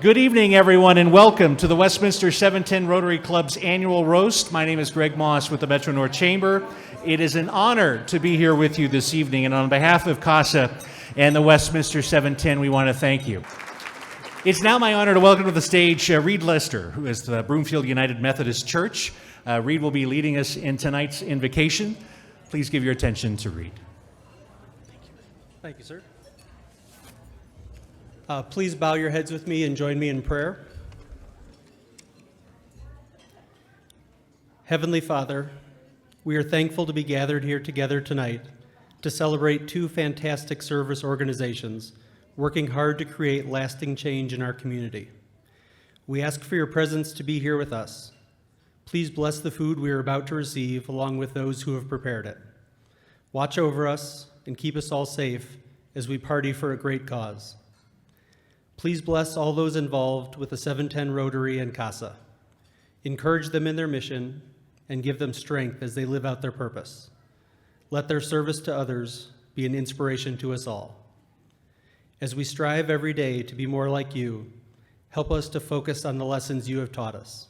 Good evening, everyone, and welcome to the Westminster 710 Rotary Club's annual roast. My name is Greg Moss with the Metro North Chamber. It is an honor to be here with you this evening, and on behalf of CASA and the Westminster 710, we want to thank you. It's now my honor to welcome to the stage Reed Lester, who is the Broomfield United Methodist Church. Reed will be leading us in tonight's invocation. Please give your attention to Reed. Thank you, sir. Please bow your heads with me and join me in prayer. Heavenly Father, we are thankful to be gathered here together tonight to celebrate two fantastic service organizations working hard to create lasting change in our community. We ask for your presence to be here with us. Please bless the food we are about to receive along with those who have prepared it. Watch over us and keep us all safe as we party for a great cause. Please bless all those involved with the 710 Rotary and CASA. Encourage them in their mission and give them strength as they live out their purpose. Let their service to others be an inspiration to us all. As we strive every day to be more like you, help us to focus on the lessons you have taught us.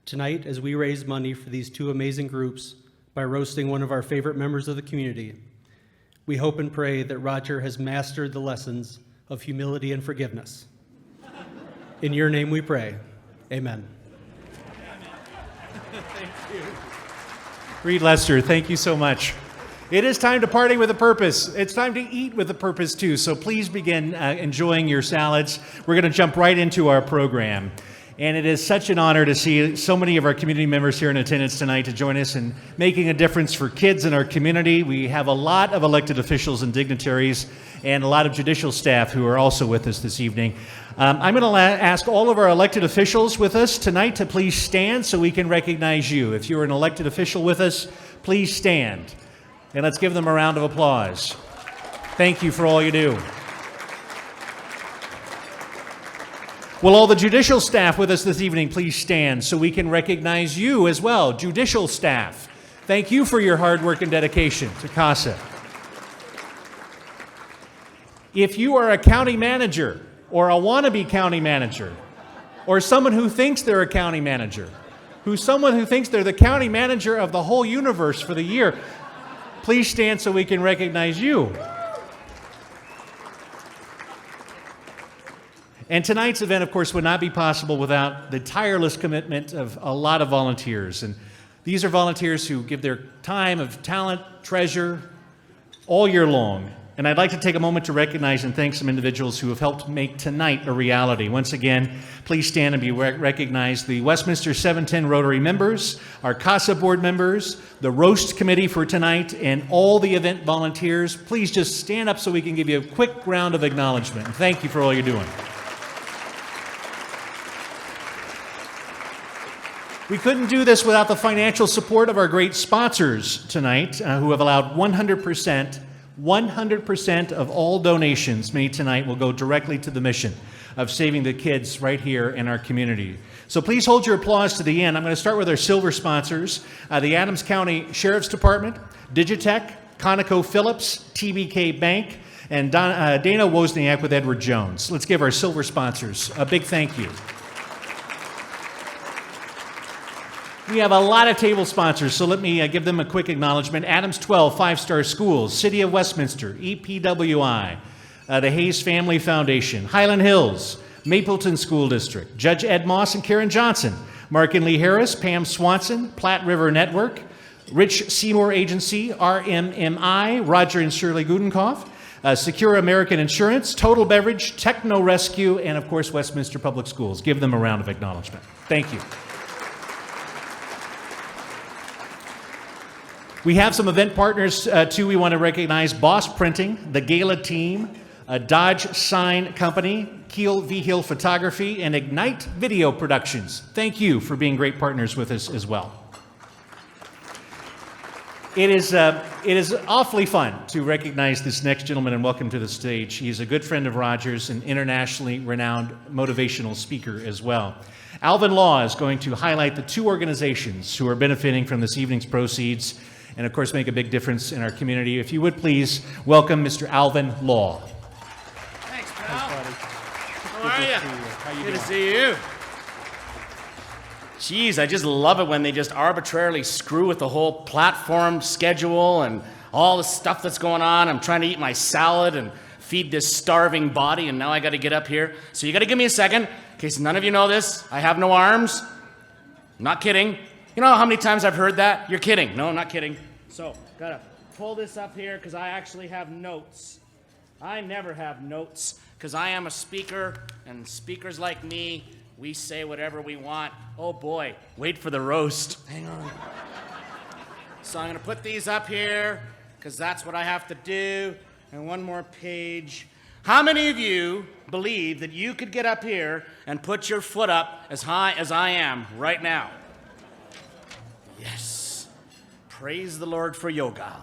Tonight, as we raise money for these two amazing groups by roasting one of our favorite members of the community, we hope and pray that Roger has mastered the lessons of humility and forgiveness. In your name we pray. Amen. Thank you. Reed Lester, thank you so much. It is time to party with a purpose. It's time to eat with a purpose too, so please begin enjoying your salads. We're going to jump right into our program. And it is such an honor to see so many of our community members here in attendance tonight to join us in making a difference for kids in our community. We have a lot of elected officials and dignitaries and a lot of judicial staff who are also with us this evening. I'm going to ask all of our elected officials with us tonight to please stand so we can recognize you. If you're an elected official with us, please stand. And let's give them a round of applause. Thank you for all you do. Will all the judicial staff with us this evening please stand so we can recognize you as well, judicial staff. Thank you for your hard work and dedication to CASA. If you are a county manager or a wannabe county manager or someone who thinks they're a county manager, someone who thinks they're the county manager of the whole universe for the year, please stand so we can recognize you. And tonight's event, of course, would not be possible without the tireless commitment of a lot of volunteers. And these are volunteers who give their time of talent, treasure, all year long. And I'd like to take a moment to recognize and thank some individuals who have helped make tonight a reality. Once again, please stand and be recognized. The Westminster 710 Rotary members, our CASA board members, the roast committee for tonight, and all the event volunteers. Please just stand up so we can give you a quick round of acknowledgement. Thank you for all you're doing. We couldn't do this without the financial support of our great sponsors tonight, who have allowed 100% of all donations made tonight will go directly to the mission of saving the kids right here in our community. So please hold your applause to the end. I'm going to start with our silver sponsors, the Adams County Sheriff's Department, Digitech, ConocoPhillips, TBK Bank, and Dana Wozniak with Edward Jones. Let's give our silver sponsors a big thank you. We have a lot of table sponsors, so let me give them a quick acknowledgement. Adams 12 5-Star Schools, City of Westminster, EPWI, the Hayes Family Foundation, Highland Hills, Mapleton School District, Judge Ed Moss and Karen Johnson, Mark and Lee Harris, Pam Swanson, Platte River Network, Rich Seymour Agency, RMMI, Roger and Shirley Gudenkauf, Secure American Insurance, Total Beverage, Techno Rescue, and of course Westminster Public Schools. Give them a round of acknowledgement. Thank you. We have some event partners, too, we want to recognize. Boss Printing, the Gala Team, Dodge Sign Company, Keel V. Hill Photography, and Ignite Video Productions. Thank you for being great partners with us as well. It is awfully fun to recognize this next gentleman and welcome to the stage. He is a good friend of Roger's, an internationally renowned motivational speaker as well. Alvin Law is going to highlight the two organizations who are benefiting from this evening's proceeds and, of course, make a big difference in our community. If you would please welcome Mr. Alvin Law. Thanks, pal. Thanks, buddy. How are you? How you Good doing? to see you. Jeez, I just love it when they just arbitrarily screw with the whole platform schedule and all the stuff that's going on. I'm trying to eat my salad and feed this starving body, and now I got to get up here. So you got to give me a second, in case none of you know this. I have no arms. I'm not kidding. You know how many times I've heard that? You're kidding. No, I'm not kidding. So, got to pull this up here because I actually have notes. I never have notes because I am a speaker, and speakers like me, we say whatever we want. Oh boy, wait for the roast. Hang on. So I'm going to put these up here because that's what I have to do. And one more page. How many of you believe that you could get up here and put your foot up as high as I am right now? Yes. Praise the Lord for yoga.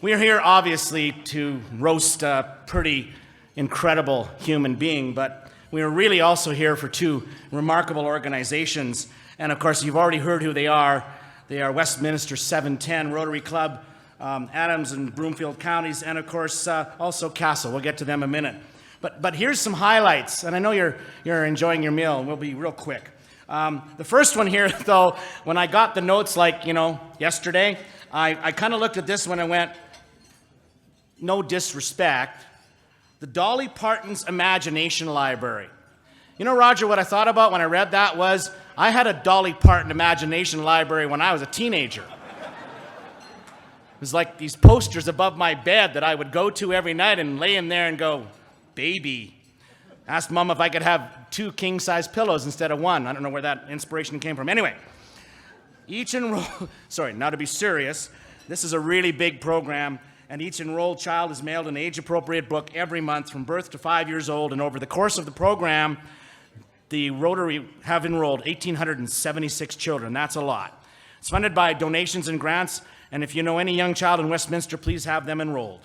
We're here, obviously, to roast a pretty incredible human being, but we are really also here for two remarkable organizations. And, of course, you've already heard who they are. They are Westminster 710 Rotary Club, Adams and Broomfield counties, and, of course, also CASA. We'll get to them in a minute. But here's some highlights, and I know you're enjoying your meal, and we'll be real quick. The first one here, though, when I got the notes, yesterday, I kind of looked at this one and went, no disrespect, the Dolly Parton's Imagination Library. You know, Roger, what I thought about when I read that was, I had a Dolly Parton Imagination Library when I was a teenager. It was like these posters above my bed that I would go to every night and lay in there and go, baby. Asked Mom if I could have 2 king-size pillows instead of 1. I don't know where that inspiration came from. Anyway, sorry, now to be serious, this is a really big program, and each enrolled child is mailed an age-appropriate book every month from birth to 5 years old, and over the course of the program, the Rotary have enrolled 1,876 children. That's a lot. It's funded by donations and grants, and if you know any young child in Westminster, please have them enrolled.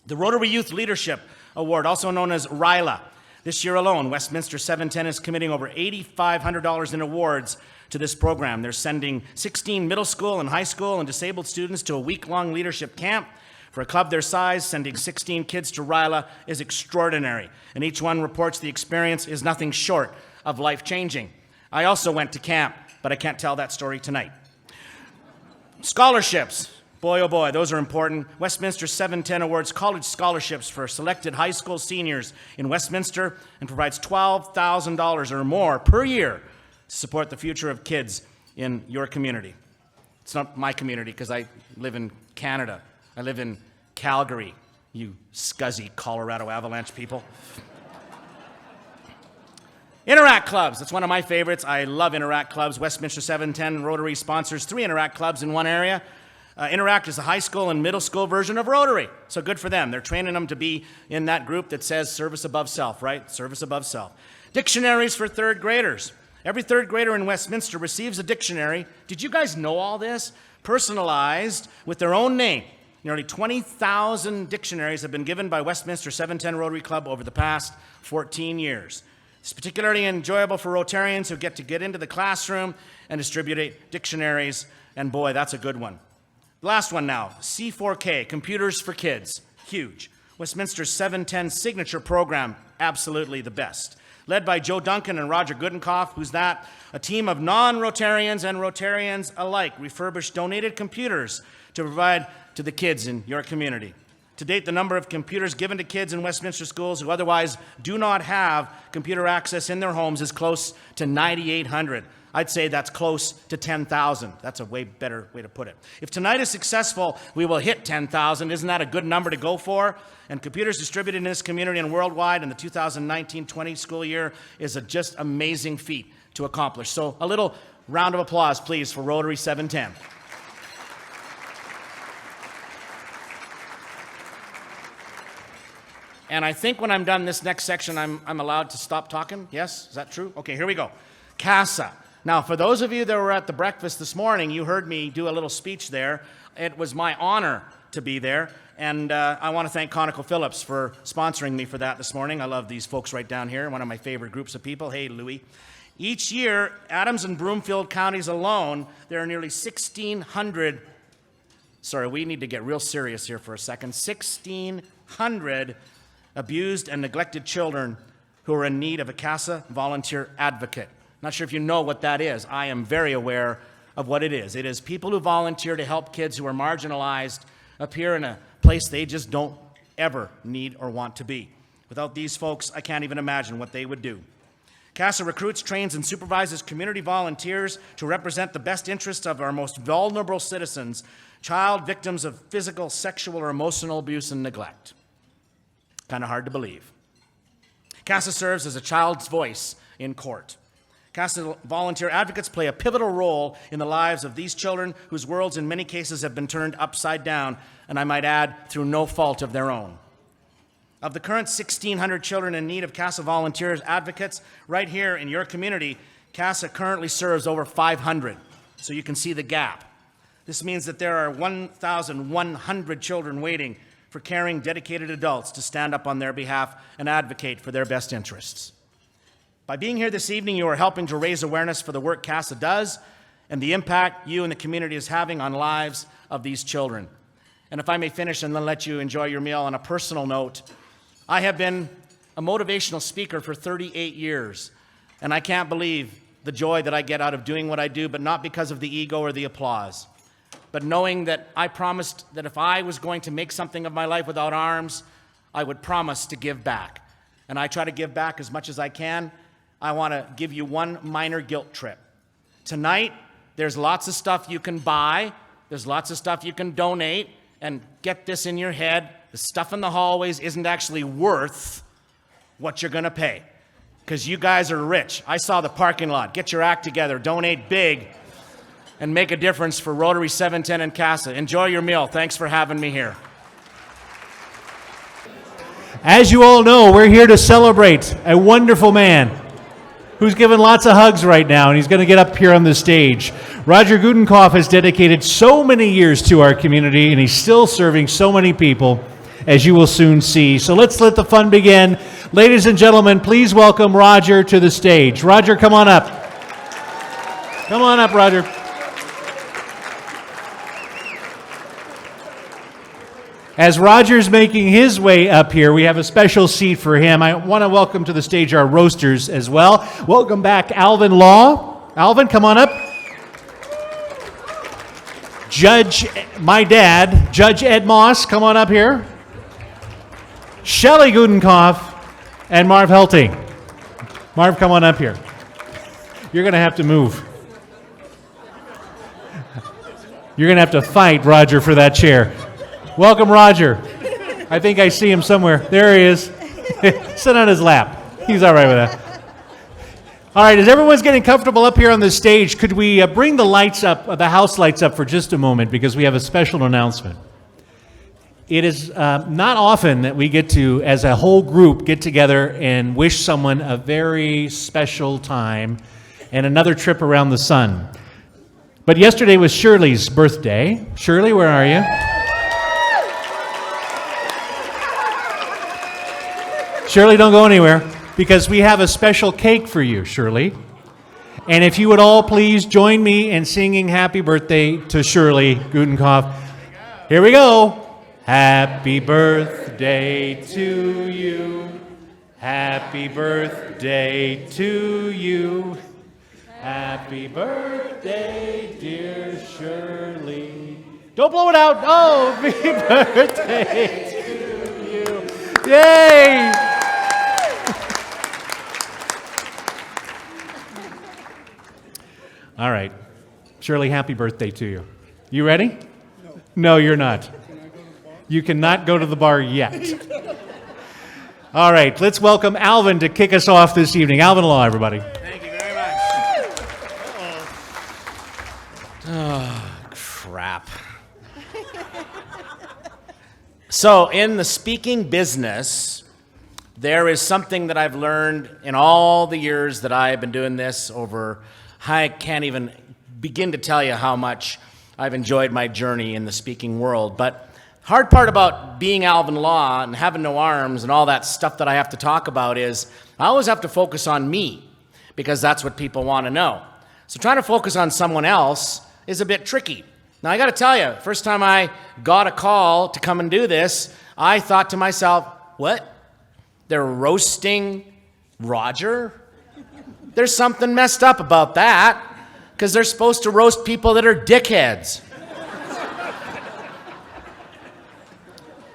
The Rotary Youth Leadership Award, also known as RYLA. This year alone, Westminster 710 is committing over $8,500 in awards to this program. They're sending 16 middle school and high school and disabled students to a week-long leadership camp. For a club their size, sending 16 kids to RYLA is extraordinary, and each one reports the experience is nothing short of life-changing. I also went to camp, but I can't tell that story tonight. Scholarships. Boy, oh boy, those are important. Westminster 710 awards college scholarships for selected high school seniors in Westminster and provides $12,000 or more per year to support the future of kids in your community. It's not my community because I live in Canada. I live in Calgary, you scuzzy Colorado Avalanche people. Interact clubs, that's one of my favorites. I love Interact clubs. Westminster 710 Rotary sponsors 3 Interact clubs in one area. Interact is the high school and middle school version of Rotary, so good for them. They're training them to be in that group that says service above self, right? Service above self. Dictionaries for 3rd graders. Every 3rd grader in Westminster receives a dictionary. Did you guys know all this? Personalized with their own name. Nearly 20,000 dictionaries have been given by Westminster 710 Rotary Club over the past 14 years. It's particularly enjoyable for Rotarians who get into the classroom and distribute dictionaries, and boy, that's a good one. The last one now, C4K, Computers for Kids, huge. Westminster's 710 signature program, absolutely the best. Led by Joe Duncan and Roger Gudenkauf, who's that? A team of non-Rotarians and Rotarians alike refurbished donated computers to provide to the kids in your community. To date, the number of computers given to kids in Westminster schools who otherwise do not have computer access in their homes is close to 9,800. I'd say that's close to 10,000. That's a way better way to put it. If tonight is successful, we will hit 10,000. Isn't that a good number to go for? And computers distributed in this community and worldwide in the 2019-20 school year is a just amazing feat to accomplish. So a little round of applause, please, for Rotary 710. And I think when I'm done this next section, I'm allowed to stop talking. Yes? Is that true? Okay, here we go. CASA. Now, for those of you that were at the breakfast this morning, you heard me do a little speech there. It was my honor to be there. And I want to thank ConocoPhillips for sponsoring me for that this morning. I love these folks right down here, one of my favorite groups of people. Hey, Louie. Each year, Adams and Broomfield counties alone, there are nearly 1,600. Sorry, we need to get real serious here for a second. 1,600 abused and neglected children who are in need of a CASA volunteer advocate. Not sure if you know what that is. I am very aware of what it is. It is people who volunteer to help kids who are marginalized appear in a place they just don't ever need or want to be. Without these folks, I can't even imagine what they would do. CASA recruits, trains, and supervises community volunteers to represent the best interests of our most vulnerable citizens, child victims of physical, sexual, or emotional abuse and neglect. Kind of hard to believe. CASA serves as a child's voice in court. CASA volunteer advocates play a pivotal role in the lives of these children whose worlds in many cases have been turned upside down, and I might add, through no fault of their own. Of the current 1,600 children in need of CASA volunteers advocates, right here in your community, CASA currently serves over 500, so you can see the gap. This means that there are 1,100 children waiting for caring, dedicated adults to stand up on their behalf and advocate for their best interests. By being here this evening, you are helping to raise awareness for the work CASA does and the impact you and the community is having on lives of these children. And if I may finish and then let you enjoy your meal on a personal note, I have been a motivational speaker for 38 years, and I can't believe the joy that I get out of doing what I do, but not because of the ego or the applause, but knowing that I promised that if I was going to make something of my life without arms, I would promise to give back. And I try to give back as much as I can. I want to give you one minor guilt trip. Tonight, there's lots of stuff you can buy. There's lots of stuff you can donate. And get this in your head, the stuff in the hallways isn't actually worth what you're going to pay. Because you guys are rich. I saw the parking lot. Get your act together. Donate big. And make a difference for Rotary 710 and CASA. Enjoy your meal. Thanks for having me here. As you all know, we're here to celebrate a wonderful man who's given lots of hugs right now, and he's going to get up here on the stage. Roger Gudenkauf has dedicated so many years to our community, and he's still serving so many people, as you will soon see. So let's let the fun begin. Ladies and gentlemen, please welcome Roger to the stage. Roger, come on up. Come on up, Roger. As Roger's making his way up here, we have a special seat for him. I want to welcome to the stage our roasters as well. Welcome back, Alvin Law. Alvin, come on up. Judge, my dad, Judge Ed Moss, come on up here. Shelley Gudenkauf and Marv Helting. Marv, come on up here. You're going to have to move. You're going to have to fight Roger for that chair. Welcome, Roger. I think I see him somewhere. There he is. Sit on his lap. He's all right with that. All right, as everyone's getting comfortable up here on the stage, could we bring the lights up, the house lights up for just a moment, because we have a special announcement. It is not often that we get to, as a whole group, get together and wish someone a very special time and another trip around the sun. But yesterday was Shirley's birthday. Shirley, where are you? Shirley, don't go anywhere, because we have a special cake for you, Shirley. And if you would all please join me in singing happy birthday to Shirley Gudenkauf. Here we go. Happy birthday to you. Happy birthday to you. Happy birthday, dear Shirley. Don't blow it out. Oh, happy birthday to you. Yay! All right. Shirley, happy birthday to you. You ready? No, you're not. You cannot go to the bar yet. All right, let's welcome Alvin to kick us off this evening. Alvin Law, everybody. Thank you very much. Oh, crap. So, in the speaking business, there is something that I've learned in all the years that I've been doing this over. I can't even begin to tell you how much I've enjoyed my journey in the speaking world. But hard part about being Alvin Law and having no arms and all that stuff that I have to talk about is I always have to focus on me, because that's what people want to know. So trying to focus on someone else is a bit tricky. Now I got to tell you, first time I got a call to come and do this, I thought to myself, what? they're roasting Roger. There's something messed up about that, because they're supposed to roast people that are dickheads.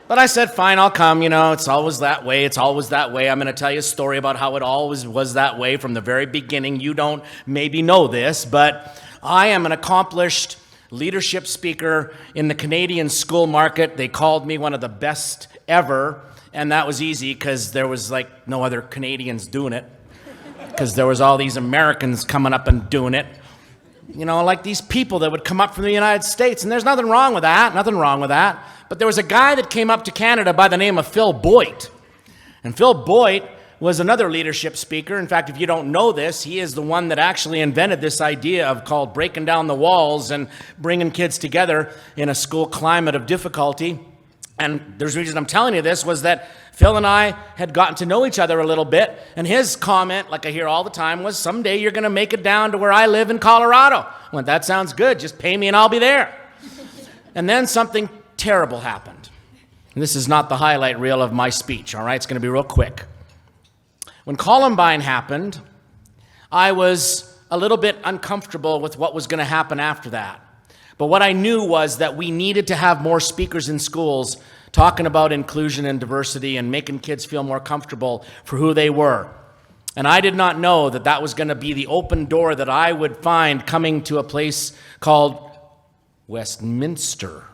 But I said, fine, I'll come. You know, it's always that way. It's always that way. I'm going to tell you a story about how it always was that way from the very beginning. You don't maybe know this, but I am an accomplished leadership speaker in the Canadian school market. They called me one of the best ever, and that was easy because there was like no other Canadians doing it, because there was all these Americans coming up and doing it. You know, like these people that would come up from the United States, and there's nothing wrong with that, nothing wrong with that. But there was a guy that came up to Canada by the name of Phil Boyd. And Phil Boyd was another leadership speaker. In fact, if you don't know this, he is the one that actually invented this idea of called breaking down the walls and bringing kids together in a school climate of difficulty. And the reason I'm telling you this was that Phil and I had gotten to know each other a little bit, and his comment, like I hear all the time, was, someday you're going to make it down to where I live in Colorado. I went, that sounds good. Just pay me and I'll be there. And then something terrible happened. And this is not the highlight reel of my speech, all right? It's going to be real quick. When Columbine happened, I was a little bit uncomfortable with what was going to happen after that. But what I knew was that we needed to have more speakers in schools talking about inclusion and diversity and making kids feel more comfortable for who they were. And I did not know that that was going to be the open door that I would find coming to a place called Westminster.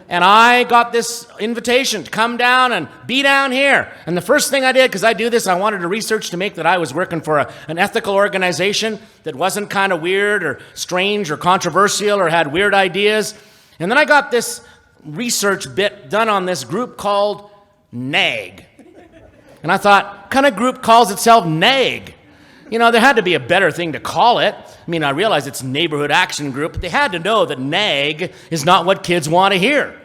And I got this invitation to come down and be down here. And the first thing I did, because I do this, I wanted to research to make that I was working for an ethical organization that wasn't kind of weird or strange or controversial or had weird ideas. And then I got this research bit done on this group called NAG. And I thought, what kind of group calls itself NAG? You know, there had to be a better thing to call it. I mean, I realize it's Neighborhood Action Group, but they had to know that NAG is not what kids want to hear.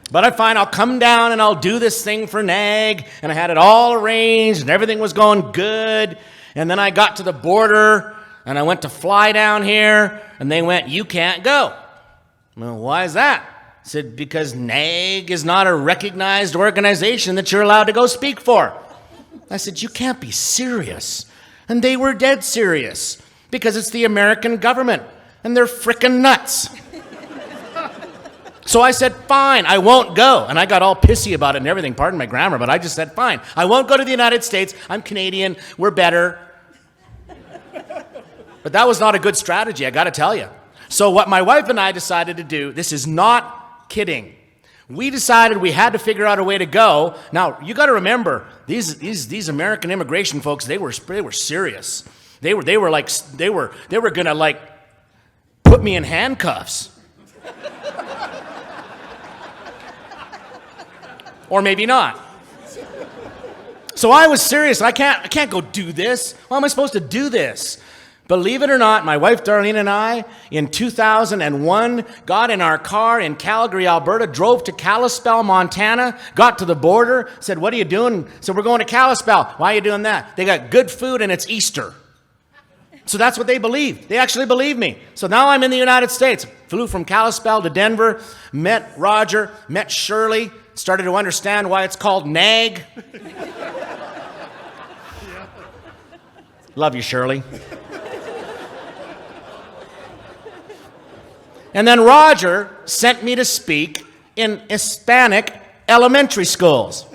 But I find I'll come down and I'll do this thing for NAG, and I had it all arranged, and everything was going good. And then I got to the border, and I went to fly down here, and they went, you can't go. Well, why is that? I said, because NAG is not a recognized organization that you're allowed to go speak for. I said, you can't be serious. And they were dead serious, because it's the American government, and they're frickin' nuts. So I said, fine, I won't go. And I got all pissy about it and everything, pardon my grammar, but I just said, fine, I won't go to the United States. I'm Canadian, we're better. But that was not a good strategy, I gotta tell you. So what my wife and I decided to do, this is not kidding. We decided we had to figure out a way to go. Now, you got to remember, these American immigration folks, they were serious. They were going to like put me in handcuffs. Or maybe not. So I was serious. I can't go do this. How am I supposed to do this? Believe it or not, my wife Darlene and I, in 2001, got in our car in Calgary, Alberta, drove to Kalispell, Montana, got to the border, said, what are you doing? So we're going to Kalispell. Why are you doing that? They got good food and it's Easter. So that's what they believed. They actually believed me. So now I'm in the United States. Flew from Kalispell to Denver, met Roger, met Shirley, started to understand why it's called NAG. Love you, Shirley. And then Roger sent me to speak in Hispanic elementary schools.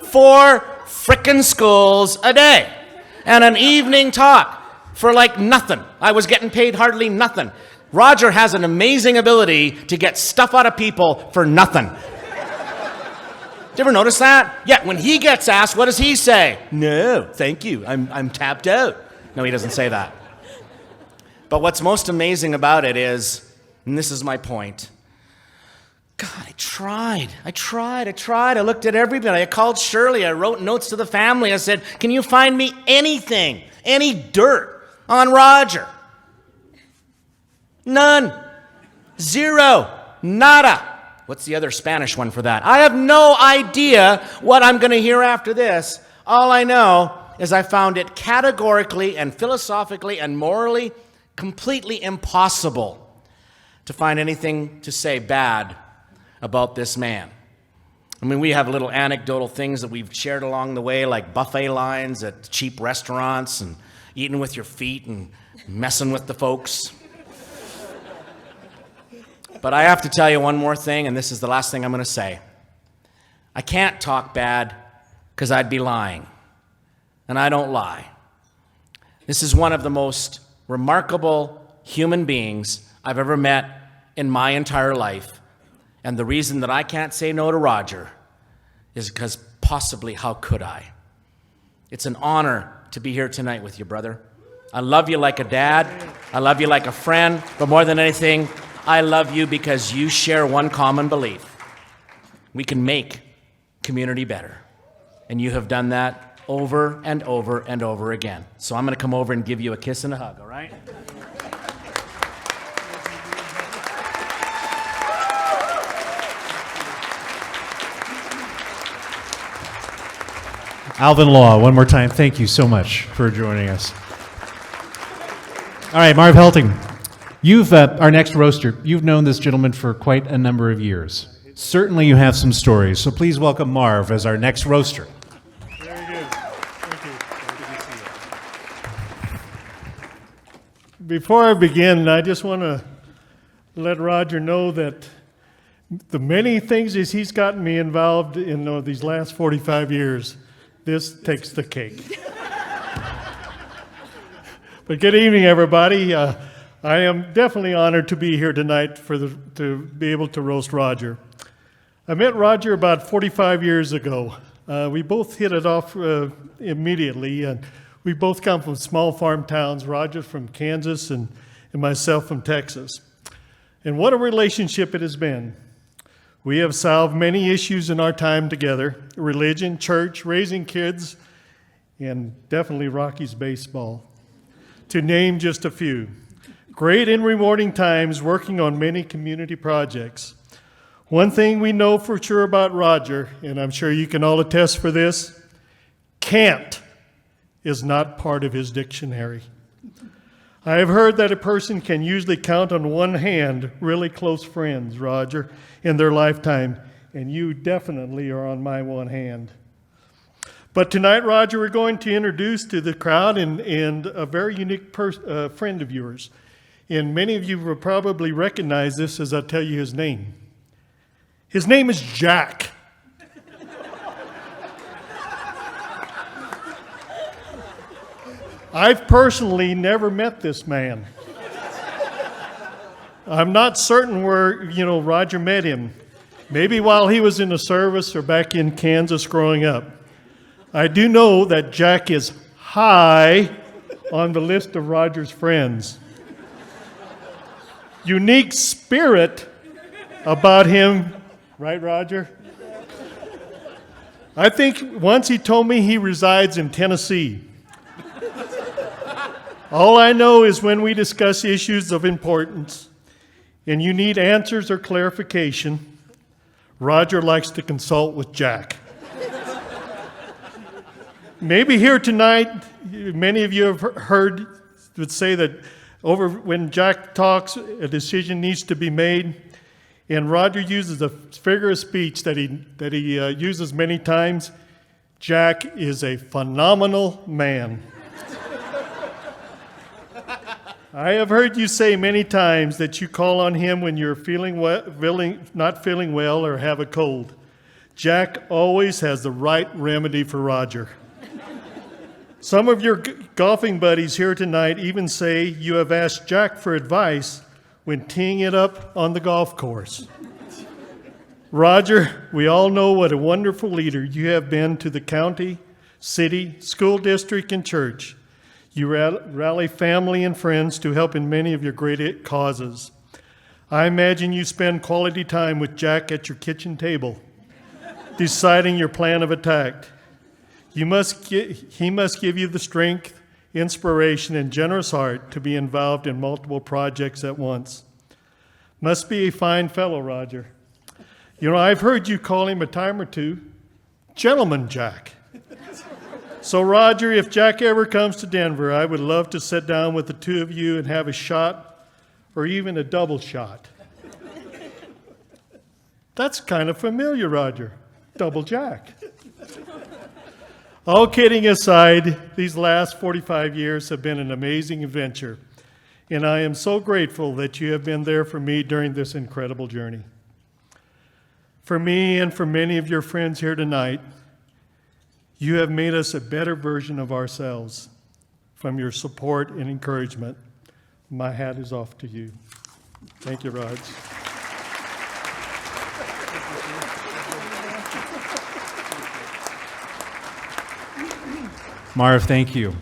4 frickin' schools a day. And an evening talk for like nothing. I was getting paid hardly nothing. Roger has an amazing ability to get stuff out of people for nothing. Did you ever notice that? Yeah, when he gets asked, what does he say? No, thank you, I'm tapped out. No, he doesn't say that. But what's most amazing about it is, and this is my point, God, I tried. I looked at everybody. I called Shirley. I wrote notes to the family. I said, can you find me anything, any dirt on Roger? None. Zero. Nada. What's the other Spanish one for that? I have no idea what I'm going to hear after this. All I know is I found it categorically and philosophically and morally completely impossible to find anything to say bad about this man. I mean, we have little anecdotal things that we've shared along the way, like buffet lines at cheap restaurants and eating with your feet and messing with the folks. But I have to tell you one more thing, and this is the last thing I'm going to say. I can't talk bad because I'd be lying, and I don't lie. This is one of the most remarkable human beings I've ever met in my entire life, and the reason that I can't say no to Roger is because possibly how could I? It's an honor to be here tonight with you, brother. I love you like a dad. I love you like a friend. But more than anything, I love you because you share one common belief. We can make community better. And you have done that over and over and over again. So I'm going to come over and give you a kiss and a hug, all right? Alvin Law, one more time, thank you so much for joining us. All right, Marv Helting, you've our next roaster. You've known this gentleman for quite a number of years. Certainly you have some stories, so please welcome Marv as our next roaster. Very good. Thank you. Before I begin, I just want to let Roger know that the many things that he's gotten me involved in these last 45 years, this takes the cake. But good evening, everybody. I am definitely honored to be here tonight to be able to roast Roger. I met Roger about 45 years ago. We both hit it off immediately, and we both come from small farm towns. Roger from Kansas and myself from Texas. And what a relationship it has been. We have solved many issues in our time together: religion, church, raising kids, and definitely Rockies baseball, to name just a few. Great and rewarding times working on many community projects. One thing we know for sure about Roger, and I'm sure you can all attest for this, can't is not part of his dictionary. I have heard that a person can usually count on one hand really close friends, Roger, in their lifetime, and you definitely are on my one hand. But tonight, Roger, we're going to introduce to the crowd and a very unique friend of yours. And many of you will probably recognize this as I tell you his name. His name is Jack. I've personally never met this man. I'm not certain where, Roger met him. Maybe while he was in the service or back in Kansas growing up. I do know that Jack is high on the list of Roger's friends. Unique spirit about him, right, Roger? I think once he told me he resides in Tennessee. All I know is when we discuss issues of importance and you need answers or clarification, Roger likes to consult with Jack. Maybe here tonight, many of you have heard would say that when Jack talks, a decision needs to be made, and Roger uses a figure of speech that he uses many times. Jack is a phenomenal man. I have heard you say many times that you call on him when you're not feeling well or have a cold. Jack always has the right remedy for Roger. Some of your golfing buddies here tonight even say you have asked Jack for advice when teeing it up on the golf course. Roger, we all know what a wonderful leader you have been to the county, city, school district, and church. You rally family and friends to help in many of your great causes. I imagine you spend quality time with Jack at your kitchen table, deciding your plan of attack. He must give you the strength, inspiration, and generous heart to be involved in multiple projects at once. Must be a fine fellow, Roger. I've heard you call him a time or two, Gentleman Jack. So, Roger, if Jack ever comes to Denver, I would love to sit down with the two of you and have a shot, or even a double shot. That's kind of familiar, Roger. Double Jack. All kidding aside, these last 45 years have been an amazing adventure, and I am so grateful that you have been there for me during this incredible journey. For me and for many of your friends here tonight, you have made us a better version of ourselves. From your support and encouragement, my hat is off to you. Thank you, Raj. Marv, thank you.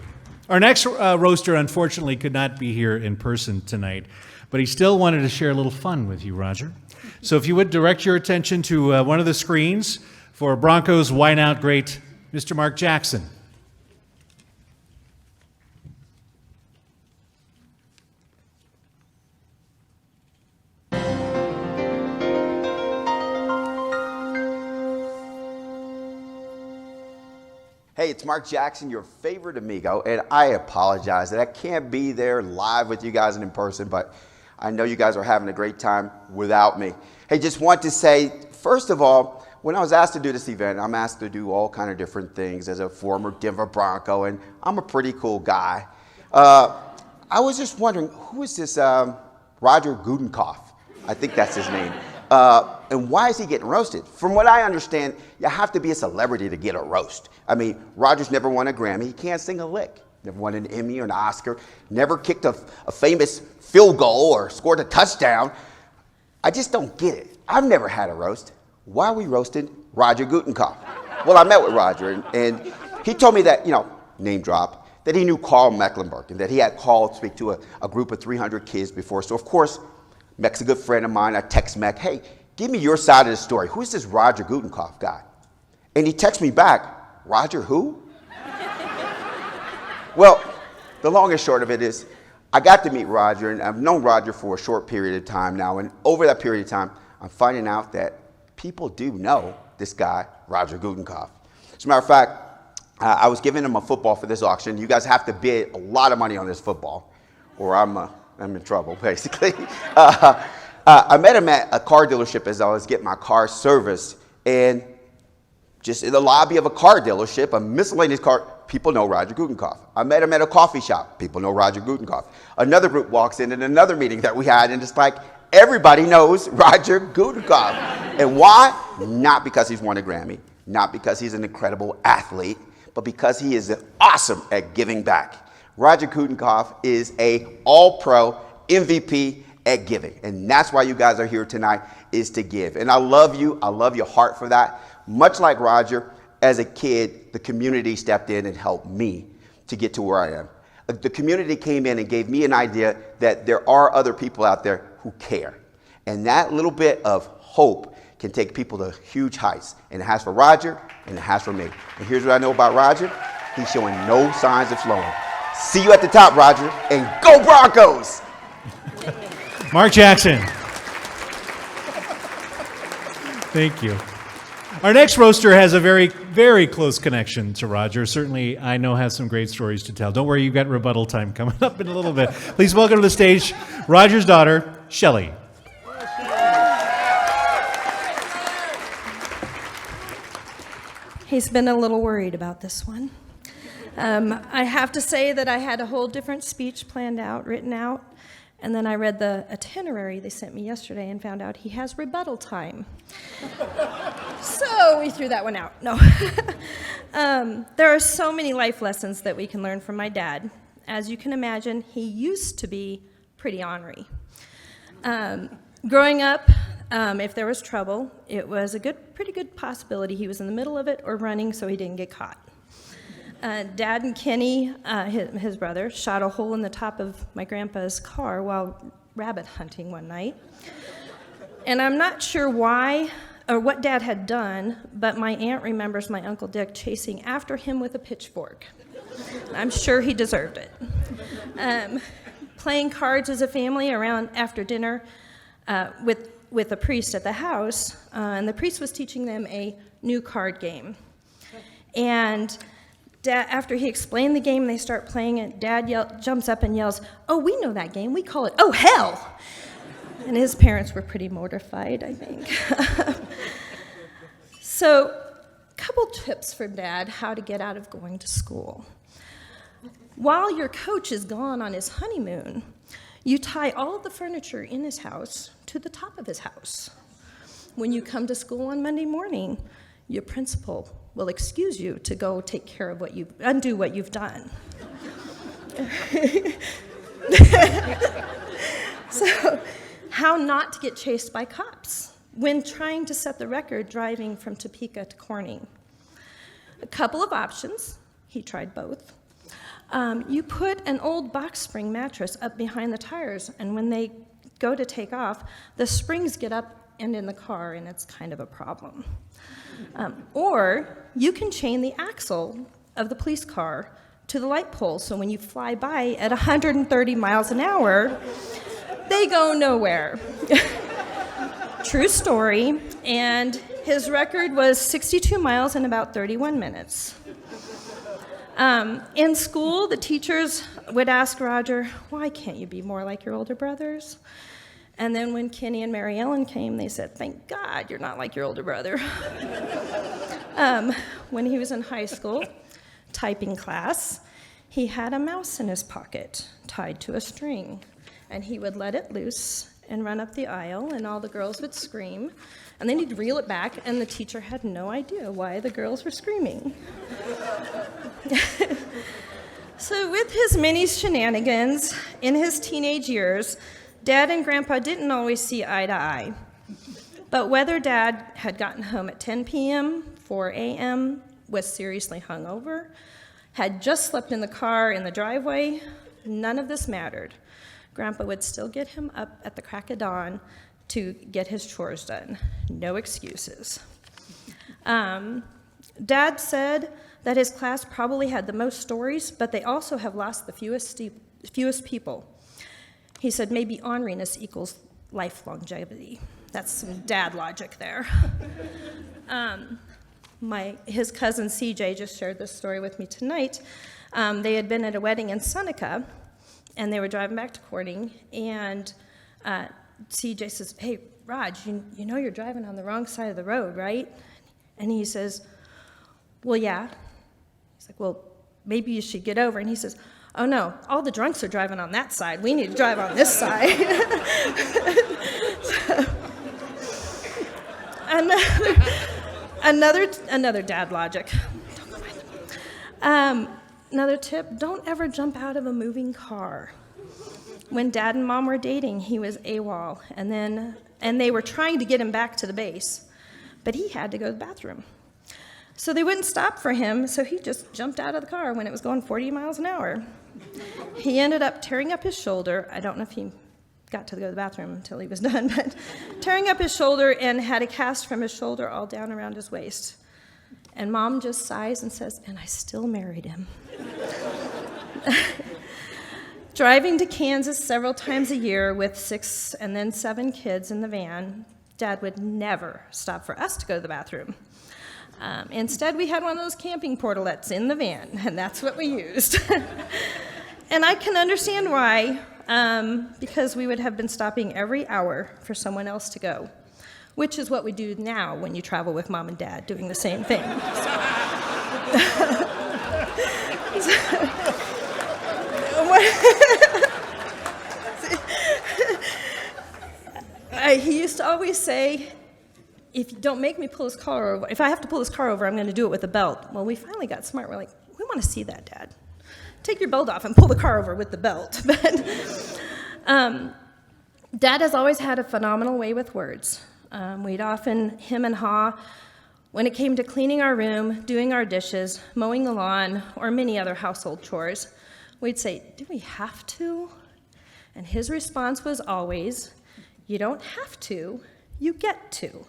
Our next roaster, unfortunately, could not be here in person tonight, but he still wanted to share a little fun with you, Roger. So if you would direct your attention to one of the screens for Broncos wideout great, Mr. Mark Jackson. Hey, it's Mark Jackson, your favorite amigo, and I apologize that I can't be there live with you guys and in person, but I know you guys are having a great time without me. Hey, just want to say, first of all, when I was asked to do this event, I'm asked to do all kind of different things as a former Denver Bronco, and I'm a pretty cool guy. I was just wondering, who is this Roger Gudenkauf? I think that's his name. And why is he getting roasted? From what I understand, you have to be a celebrity to get a roast. I mean, Roger's never won a Grammy. He can't sing a lick. Never won an Emmy or an Oscar. Never kicked a famous field goal or scored a touchdown. I just don't get it. I've never had a roast. Why are we roasting Roger Gudenkauf? Well, I met with Roger, and he told me that, name drop, that he knew Carl Mecklenburg, and that he had called to speak to a group of 300 kids before. So, of course, Meck's a good friend of mine. I text Meck, hey, give me your side of the story. Who's this Roger Gudenkauf guy? And he texts me back, Roger who? Well, the long and short of it is, I got to meet Roger, and I've known Roger for a short period of time now, and over that period of time, I'm finding out that people do know this guy, Roger Gudenkauf. As a matter of fact, I was giving him a football for this auction. You guys have to bid a lot of money on this football, or I'm in trouble, basically. I met him at a car dealership as I was getting my car serviced, and just in the lobby of a car dealership, a miscellaneous car, people know Roger Gudenkauf. I met him at a coffee shop, people know Roger Gudenkauf. Another group walks in another meeting that we had, and it's like, everybody knows Roger Gudenkauf. And why? Not because he's won a Grammy, not because he's an incredible athlete, but because he is awesome at giving back. Roger Gudenkauf is a all-pro MVP at giving. And that's why you guys are here tonight, is to give. And I love you. I love your heart for that. Much like Roger, as a kid, the community stepped in and helped me to get to where I am. The community came in and gave me an idea that there are other people out there who care. And that little bit of hope can take people to huge heights. And it has for Roger, and it has for me. And here's what I know about Roger. He's showing no signs of slowing. See you at the top, Roger, and go Broncos! Mark Jackson. Thank you. Our next roaster has a very, very close connection to Roger. Certainly, I know has some great stories to tell. Don't worry, you've got rebuttal time coming up in a little bit. Please welcome to the stage Roger's daughter, Shelley. He's been a little worried about this one. I have to say that I had a whole different speech planned out, written out, and then I read the itinerary they sent me yesterday and found out he has rebuttal time. So we threw that one out. No. There are so many life lessons that we can learn from my dad. As you can imagine, he used to be pretty ornery. Growing up, if there was trouble, it was a pretty good possibility he was in the middle of it or running so he didn't get caught. Dad and Kenny, his brother, shot a hole in the top of my grandpa's car while rabbit hunting one night. And I'm not sure why or what Dad had done, but my aunt remembers my Uncle Dick chasing after him with a pitchfork. I'm sure he deserved it. Playing cards as a family around after dinner with a priest at the house, and the priest was teaching them a new card game. And Dad, after he explained the game, they start playing it. Dad jumps up and yells, "Oh, we know that game. We call it, oh, hell!" And his parents were pretty mortified, I think. So, a couple tips for Dad how to get out of going to school. While your coach is gone on his honeymoon, you tie all of the furniture in his house to the top of his house. When you come to school on Monday morning, your principal will excuse you to go take care of undo what you've done. So, how not to get chased by cops when trying to set the record driving from Topeka to Corning. A couple of options. He tried both. You put an old box spring mattress up behind the tires, and when they go to take off, the springs get up and in the car, and it's kind of a problem. Or you can chain the axle of the police car to the light pole, so when you fly by at 130 miles an hour, they go nowhere. True story, and his record was 62 miles in about 31 minutes. In school, the teachers would ask Roger, "Why can't you be more like your older brothers?" And then when Kenny and Mary Ellen came, they said, "Thank God you're not like your older brother." When he was in high school, typing class, he had a mouse in his pocket tied to a string, and he would let it loose and run up the aisle, and all the girls would scream, and then he'd reel it back, and the teacher had no idea why the girls were screaming. So with his many shenanigans in his teenage years, Dad and Grandpa didn't always see eye to eye. But whether Dad had gotten home at 10 p.m., 4 a.m., was seriously hungover, had just slept in the car in the driveway, none of this mattered. Grandpa would still get him up at the crack of dawn to get his chores done. No excuses. Dad said that his class probably had the most stories, but they also have lost the fewest people. He said maybe orneriness equals life longevity. That's some dad logic there. His cousin CJ just shared this story with me tonight. They had been at a wedding in Seneca, and they were driving back to Corning, and CJ says, "Hey, Raj, you know you're driving on the wrong side of the road, right?" And he says, "Well, yeah." He's like, "Well, maybe you should get over." And he says, "Oh, no, all the drunks are driving on that side. We need to drive on this side." Another dad logic. Another tip, don't ever jump out of a moving car. When Dad and Mom were dating, he was AWOL, and they were trying to get him back to the base, but he had to go to the bathroom. So they wouldn't stop for him, so he just jumped out of the car when it was going 40 miles an hour. He ended up tearing up his shoulder. I don't know if he got to go to the bathroom until he was done, but tearing up his shoulder and had a cast from his shoulder all down around his waist. And Mom just sighs and says, "And I still married him." Driving to Kansas several times a year with 6 and then 7 kids in the van, Dad would never stop for us to go to the bathroom. Instead, we had one of those camping portalettes in the van, and that's what we used. And I can understand why, because we would have been stopping every hour for someone else to go, which is what we do now when you travel with Mom and Dad, doing the same thing. He used to always say, "If you don't make me pull his car over, if I have to pull his car over, I'm going to do it with a belt." Well, we finally got smart. We're like, "We want to see that, Dad. Take your belt off and pull the car over with the belt." But Dad has always had a phenomenal way with words. We'd often him and haw when it came to cleaning our room, doing our dishes, mowing the lawn, or many other household chores. We'd say, "Do we have to?" And his response was always, "You don't have to, you get to."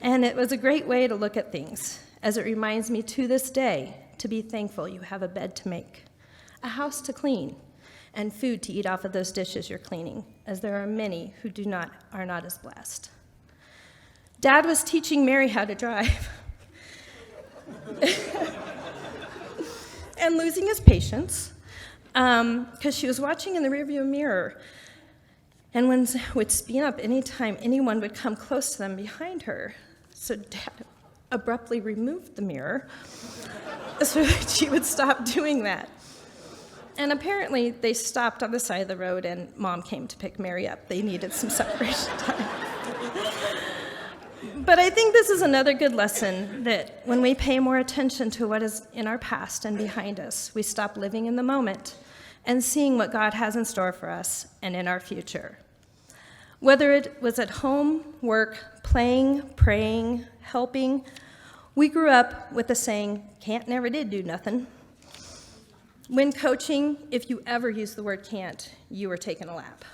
And it was a great way to look at things, as it reminds me to this day to be thankful you have a bed to make, a house to clean, and food to eat off of those dishes you're cleaning, as there are many who are not as blessed. Dad was teaching Mary how to drive and losing his patience because she was watching in the rearview mirror and would speed up anytime anyone would come close to them behind her. So Dad abruptly removed the mirror so that she would stop doing that. And apparently they stopped on the side of the road and Mom came to pick Mary up. They needed some separation time. But I think this is another good lesson that when we pay more attention to what is in our past and behind us, we stop living in the moment and seeing what God has in store for us and in our future. Whether it was at home, work, playing, praying, helping, we grew up with the saying, can't never did do nothing. When coaching, if you ever use the word can't, you were taking a lap.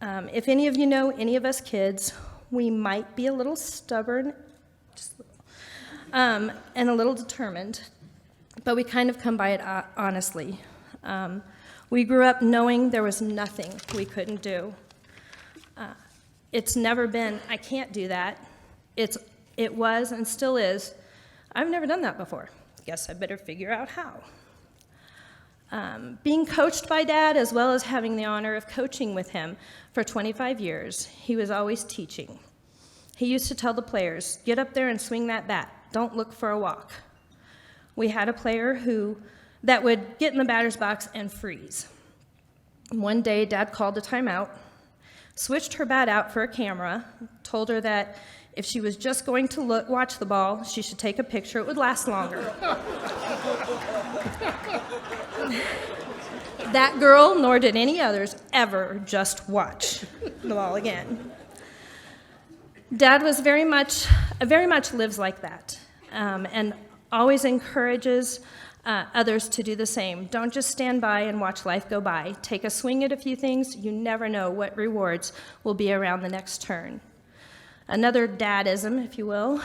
If any of you know any of us kids, we might be a little stubborn, just a little, and a little determined, but we kind of come by it honestly. We grew up knowing there was nothing we couldn't do. It's never been, I can't do that. It was and still is, I've never done that before. Guess I better figure out how. Being coached by Dad, as well as having the honor of coaching with him for 25 years, he was always teaching. He used to tell the players, get up there and swing that bat. Don't look for a walk. We had a player that would get in the batter's box and freeze. One day, Dad called a timeout, switched her bat out for a camera, told her that if she was just going to watch the ball, she should take a picture. It would last longer. That girl, nor did any others, ever just watch the ball again. Dad was very much lives like that, and always encourages others to do the same. Don't just stand by and watch life go by. Take a swing at a few things. You never know what rewards will be around the next turn. Another dadism, if you will,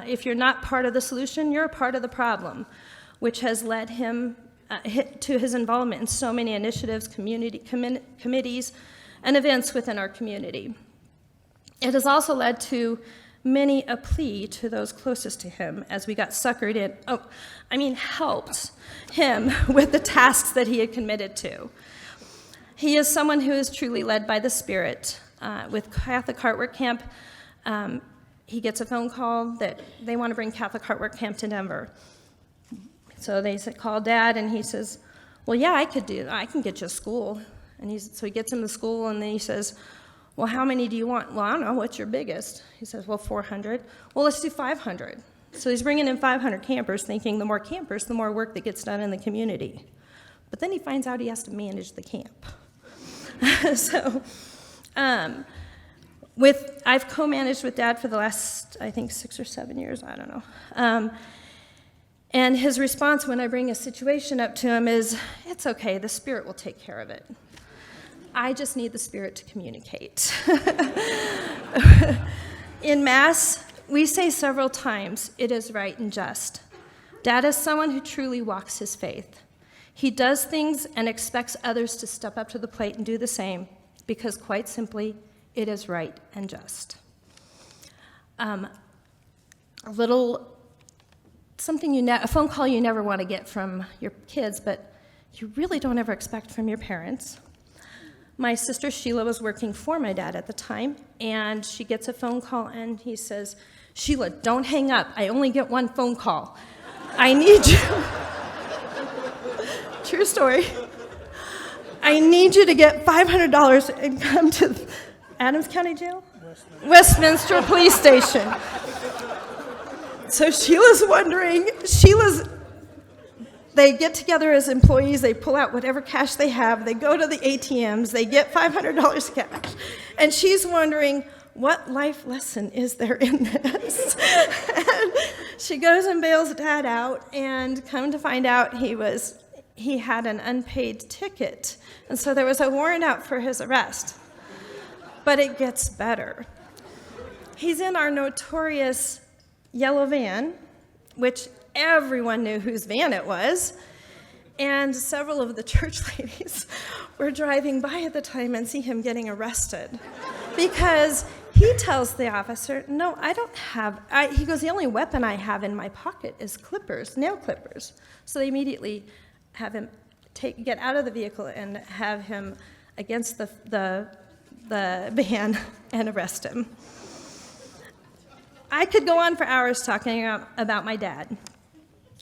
if you're not part of the solution, you're a part of the problem, which has led him to his involvement in so many initiatives, committees, and events within our community. It has also led to many a plea to those closest to him as we got suckered in, helped him with the tasks that he had committed to. He is someone who is truly led by the Spirit. With Catholic Heart Work Camp, he gets a phone call that they want to bring Catholic Heart Work Camp to Denver. So they call Dad, and he says, well, yeah, I can get you a school. And so he gets him to school, and then he says, well, how many do you want? Well, I don't know, what's your biggest? He says, well, 400. Well, let's do 500. So he's bringing in 500 campers, thinking the more campers, the more work that gets done in the community. But then he finds out he has to manage the camp. I've co-managed with Dad for the last, I think, 6 or 7 years, I don't know. And his response when I bring a situation up to him is, it's okay, the Spirit will take care of it. I just need the Spirit to communicate. In Mass, we say several times, it is right and just. Dad is someone who truly walks his faith. He does things and expects others to step up to the plate and do the same, because quite simply, it is right and just. A phone call you never want to get from your kids, but you really don't ever expect from your parents. My sister Sheila was working for my dad at the time, and she gets a phone call, and he says, Sheila, don't hang up. I only get one phone call. I need you. True story. I need you to get $500 and come to Adams County Jail? Westminster Police Station. So Sheila's wondering, they get together as employees, they pull out whatever cash they have, they go to the ATMs, they get $500 cash, and she's wondering, what life lesson is there in this? And she goes and bails Dad out, and come to find out he had an unpaid ticket, and so there was a warrant out for his arrest. But it gets better. He's in our notorious yellow van, which everyone knew whose van it was, and several of the church ladies were driving by at the time and see him getting arrested because he tells the officer, no, I don't have, he goes, the only weapon I have in my pocket is clippers, nail clippers. So they immediately have him get out of the vehicle and have him against the van and arrest him. I could go on for hours talking about my dad.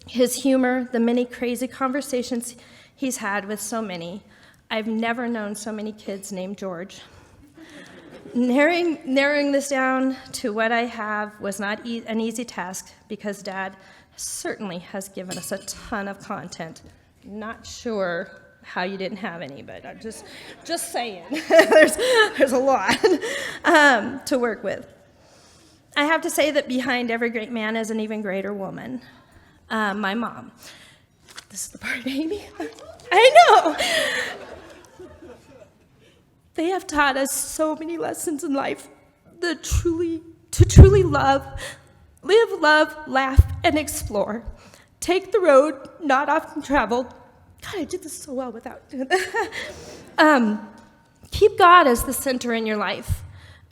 His humor, the many crazy conversations he's had with so many. I've never known so many kids named George. Narrowing this down to what I have was not an easy task because Dad certainly has given us a ton of content. Not sure how you didn't have any, but I'm just saying. there's a lot to work with. I have to say that behind every great man is an even greater woman. My mom. This is the part, Amy. I know. They have taught us so many lessons in life. To truly love, live, love, laugh, and explore. Take the road not often traveled. God, I did this so well without doing that. Keep God as the center in your life.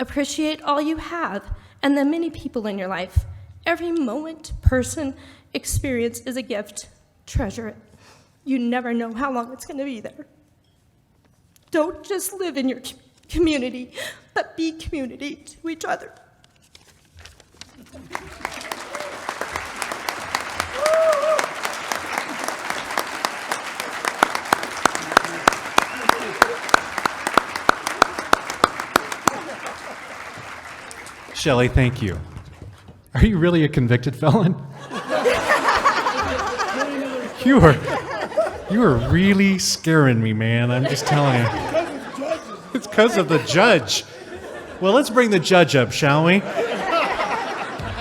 Appreciate all you have and the many people in your life. Every moment, person, experience is a gift. Treasure it. You never know how long it's going to be there. Don't just live in your community, but be community to each other. Shelley, thank you. Are you really a convicted felon? You are really scaring me, man. I'm just telling you. It's because of the judge. Well, let's bring the judge up, shall we?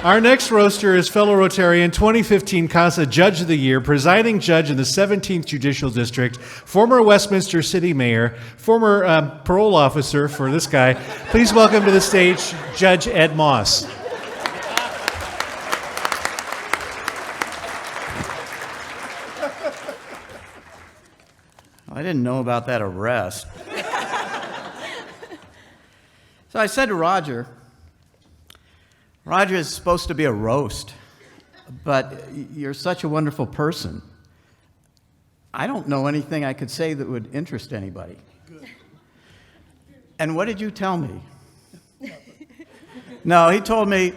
Our next roaster is fellow Rotarian, 2015 CASA Judge of the Year, presiding judge in the 17th Judicial District, former Westminster City Mayor, former parole officer for this guy. Please welcome to the stage Judge Ed Moss. I didn't know about that arrest. So I said to Roger is supposed to be a roast, but you're such a wonderful person. I don't know anything I could say that would interest anybody. Good. And what did you tell me? No, he told me,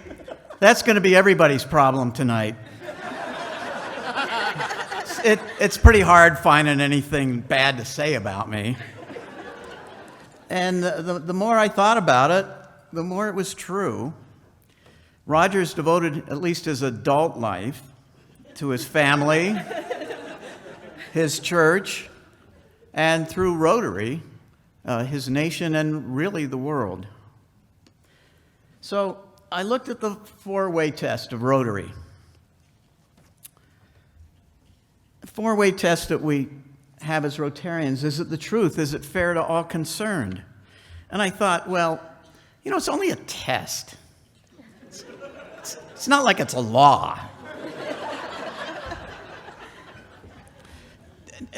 that's going to be everybody's problem tonight. It's pretty hard finding anything bad to say about me. And the more I thought about it, the more it was true. Roger's devoted at least his adult life to his family, his church, and through Rotary, his nation, and really the world. So I looked at the four-way test of Rotary. The four-way test that we have as Rotarians, is it the truth? Is it fair to all concerned? And I thought, well, you know, it's only a test. It's not like it's a law.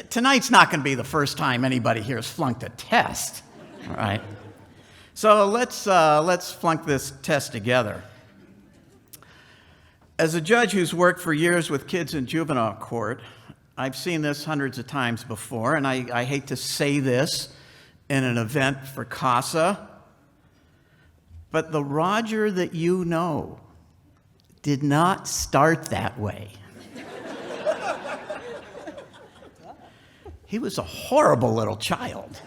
Tonight's not going to be the first time anybody here has flunked a test, all right? So let's flunk this test together. As a judge who's worked for years with kids in juvenile court, I've seen this hundreds of times before, and I hate to say this in an event for CASA, but the Roger that you know did not start that way. He was a horrible little child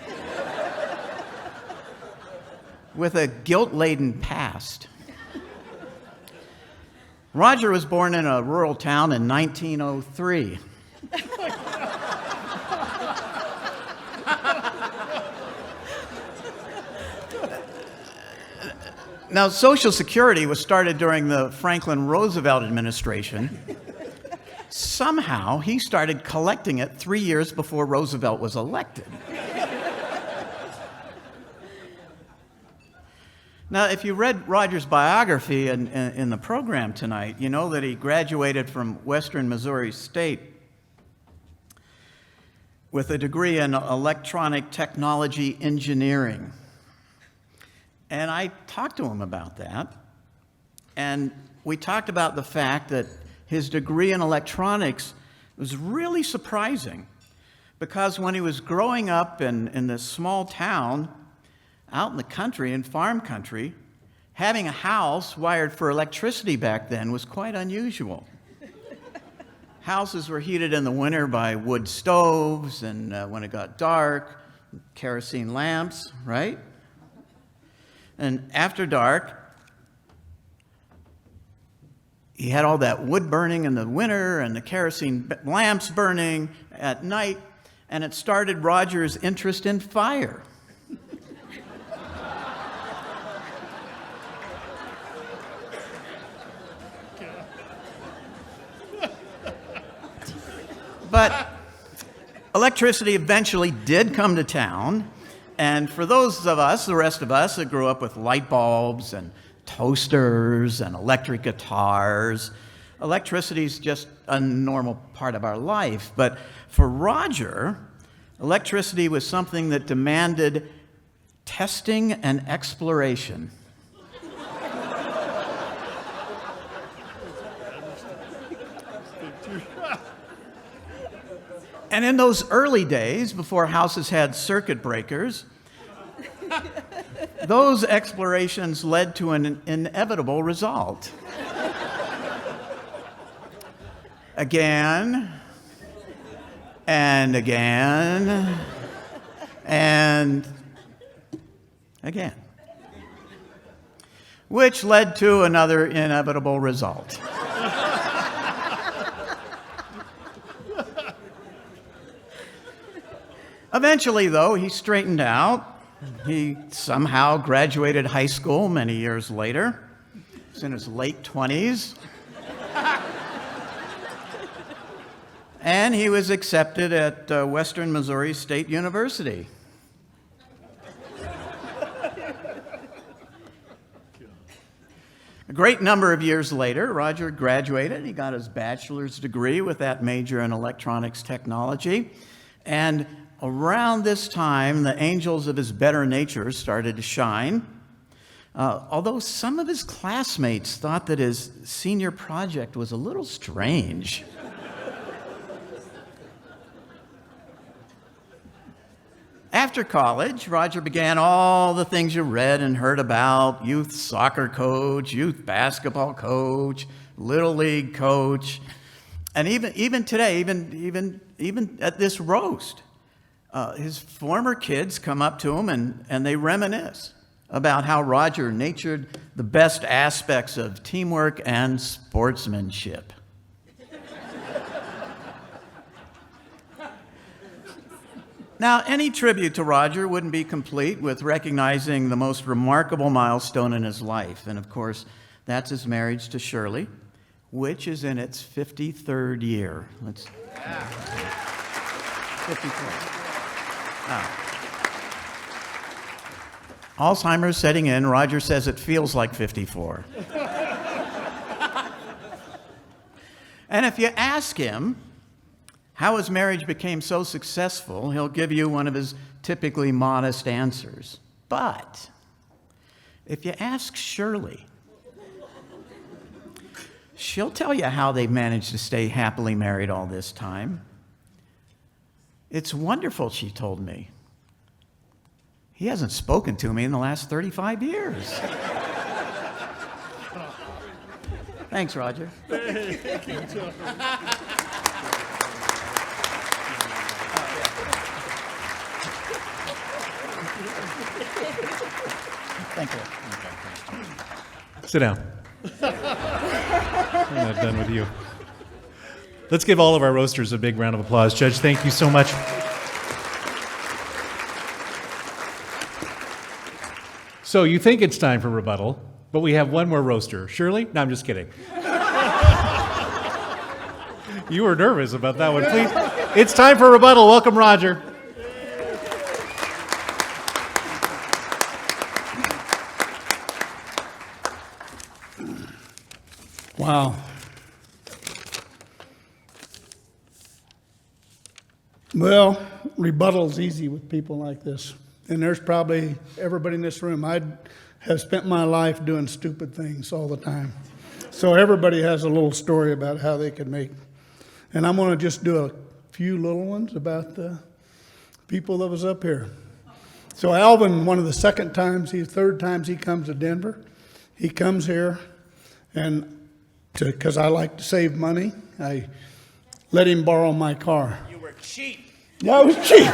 with a guilt-laden past. Roger was born in a rural town in 1903. Now, Social Security was started during the Franklin Roosevelt administration. Somehow, he started collecting it 3 years before Roosevelt was elected. Now, if you read Roger's biography in the program tonight, you know that he graduated from Western Missouri State with a degree in electronic technology engineering. And I talked to him about that, and we talked about the fact that his degree in electronics was really surprising, because when he was growing up in this small town out in the country, in farm country, having a house wired for electricity back then was quite unusual. Houses were heated in the winter by wood stoves, and when it got dark, kerosene lamps, right? And after dark, he had all that wood burning in the winter and the kerosene lamps burning at night, and it started Roger's interest in fire. But electricity eventually did come to town, and for those of us, the rest of us, that grew up with light bulbs and toasters and electric guitars, electricity is just a normal part of our life. But for Roger, electricity was something that demanded testing and exploration. And in those early days, before houses had circuit breakers, those explorations led to an inevitable result. Again, and again, and again. Which led to another inevitable result. Eventually, though, he straightened out. He somehow graduated high school many years later. He was in his late 20s. And he was accepted at Western Missouri State University. A great number of years later, Roger graduated. He got his bachelor's degree with that major in electronics technology. And around this time, the angels of his better nature started to shine, although some of his classmates thought that his senior project was a little strange. After college, Roger began all the things you read and heard about: youth soccer coach, youth basketball coach, little league coach, and even today, even at this roast, his former kids come up to him and they reminisce about how Roger nurtured the best aspects of teamwork and sportsmanship. Now, any tribute to Roger wouldn't be complete with recognizing the most remarkable milestone in his life. And of course, that's his marriage to Shirley, which is in its 53rd year. 54. Alzheimer's setting in. Roger says it feels like 54. And if you ask him how his marriage became so successful, he'll give you one of his typically modest answers. But if you ask Shirley, she'll tell you how they've managed to stay happily married all this time. It's wonderful, she told me. He hasn't spoken to me in the last 35 years. Thanks, Roger. Thank you, John. Thank you. Sit down. I'm not done with you. Let's give all of our roasters a big round of applause. Judge, thank you so much. So you think it's time for rebuttal, but we have one more roaster. Shirley? No, I'm just kidding. You were nervous about that one. Please. It's time for rebuttal. Welcome, Roger. Wow. Well, rebuttal's easy with people like this. And there's probably everybody in this room. I have spent my life doing stupid things all the time. So everybody has a little story about how they could make. And I'm going to just do a few little ones about the people that was up here. So Alvin, one of the third times he comes to Denver, he comes here, and because I like to save money, I let him borrow my car. You were cheap. Yeah, I was cheap.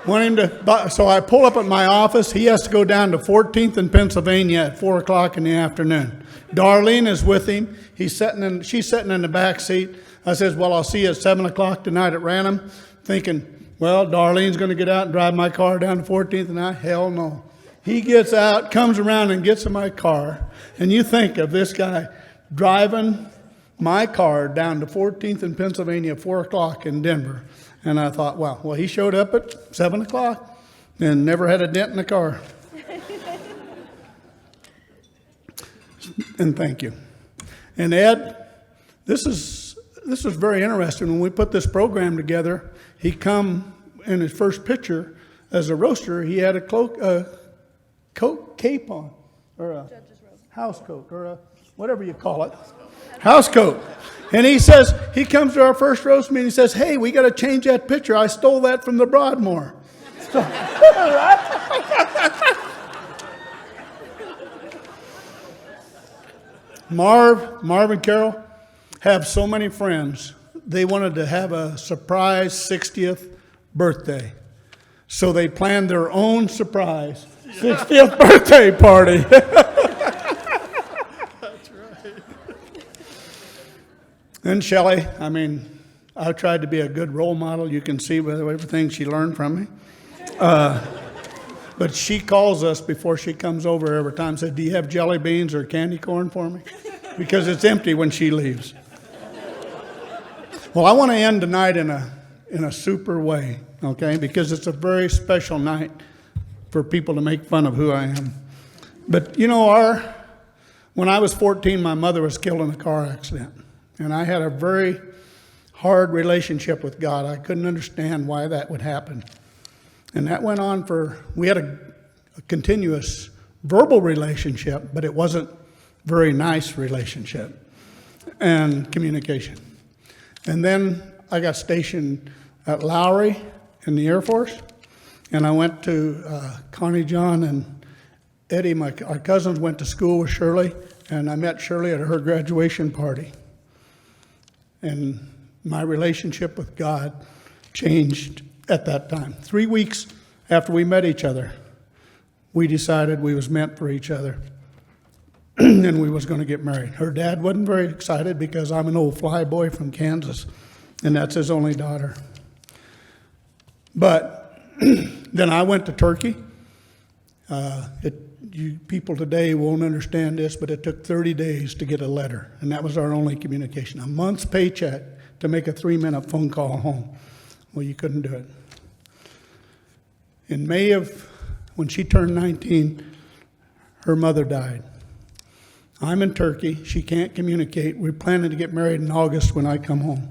Want him to buy, so I pull up at my office. He has to go down to 14th and Pennsylvania at 4 o'clock in the afternoon. Darlene is with him. She's sitting in the back seat. I says, well, I'll see you at 7 o'clock tonight at Random, thinking, well, Darlene's going to get out and drive my car down to 14th and I, hell no. He gets out, comes around and gets in my car, and you think of this guy driving my car down to 14th and Pennsylvania at 4 o'clock in Denver. And I thought, well, he showed up at 7 o'clock and never had a dent in the car. And thank you. And Ed, this is very interesting. When we put this program together, he come in his first picture as a roaster. He had a cape on, or a house coat, or a whatever you call it, house coat. And he says, he comes to our first roast meeting. He says, hey, we got to change that picture. I stole that from the Broadmoor. Marv and Carol have so many friends. They wanted to have a surprise 60th birthday. So they planned their own surprise 60th birthday party. That's right. And Shelley, I tried to be a good role model. You can see with everything she learned from me. But she calls us before she comes over every time, said, do you have jelly beans or candy corn for me? Because it's empty when she leaves. Well, I want to end tonight in a super way, okay? Because it's a very special night for people to make fun of who I am. But when I was 14, my mother was killed in a car accident. And I had a very hard relationship with God. I couldn't understand why that would happen. And that went on we had a continuous verbal relationship, but it wasn't very nice relationship and communication. And then I got stationed at Lowry in the Air Force, and I went to Connie, John, and Eddie, our cousins, went to school with Shirley, and I met Shirley at her graduation party. And my relationship with God changed at that time. 3 weeks after we met each other, we decided we was meant for each other and we was going to get married. Her dad wasn't very excited because I'm an old fly boy from Kansas, and that's his only daughter. But then I went to Turkey. You people today won't understand this, but it took 30 days to get a letter, and that was our only communication. A month's paycheck to make a 3-minute phone call home. Well, you couldn't do it. In May when she turned 19, her mother died. I'm in Turkey. She can't communicate. We're planning to get married in August when I come home.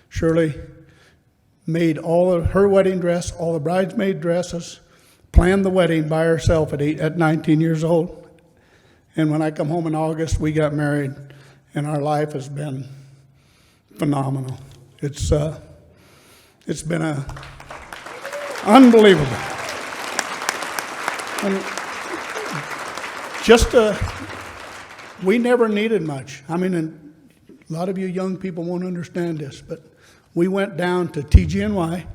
Shirley made all of her wedding dress, all the bridesmaid dresses, planned the wedding by herself at 19 years old. And when I come home in August, we got married, and our life has been phenomenal. It's been unbelievable. And we never needed much. And a lot of you young people won't understand this, but we went down to TG&Y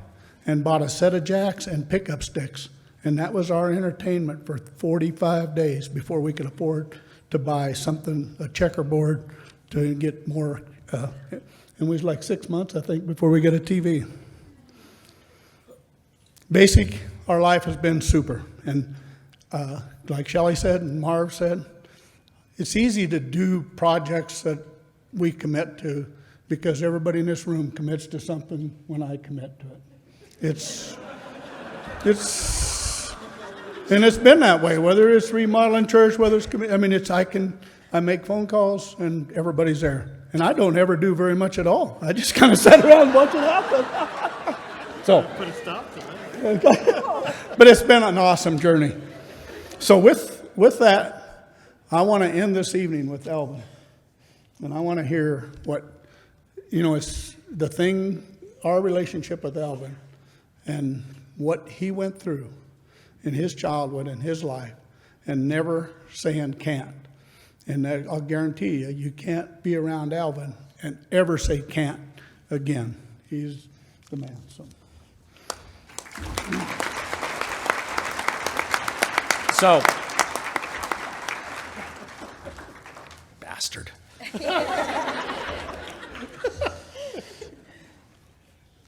and bought a set of jacks and pickup sticks, and that was our entertainment for 45 days before we could afford to buy something, a checkerboard, to get more. And it was like 6 months, I think, before we got a TV. Our life has been super. And like Shelley said and Marv said, it's easy to do projects that we commit to because everybody in this room commits to something when I commit to it. And it's been that way, whether it's remodeling church, whether it's I make phone calls and everybody's there. And I don't ever do very much at all. I just kind of sit around and watch it happen. So, put a stop to that. But it's been an awesome journey. So with that, I want to end this evening with Elvin. And I want to hear what, it's the thing, our relationship with Elvin and what he went through in his childhood and his life and never saying can't. And I'll guarantee you, you can't be around Alvin and ever say can't again. He's the man. So, bastard.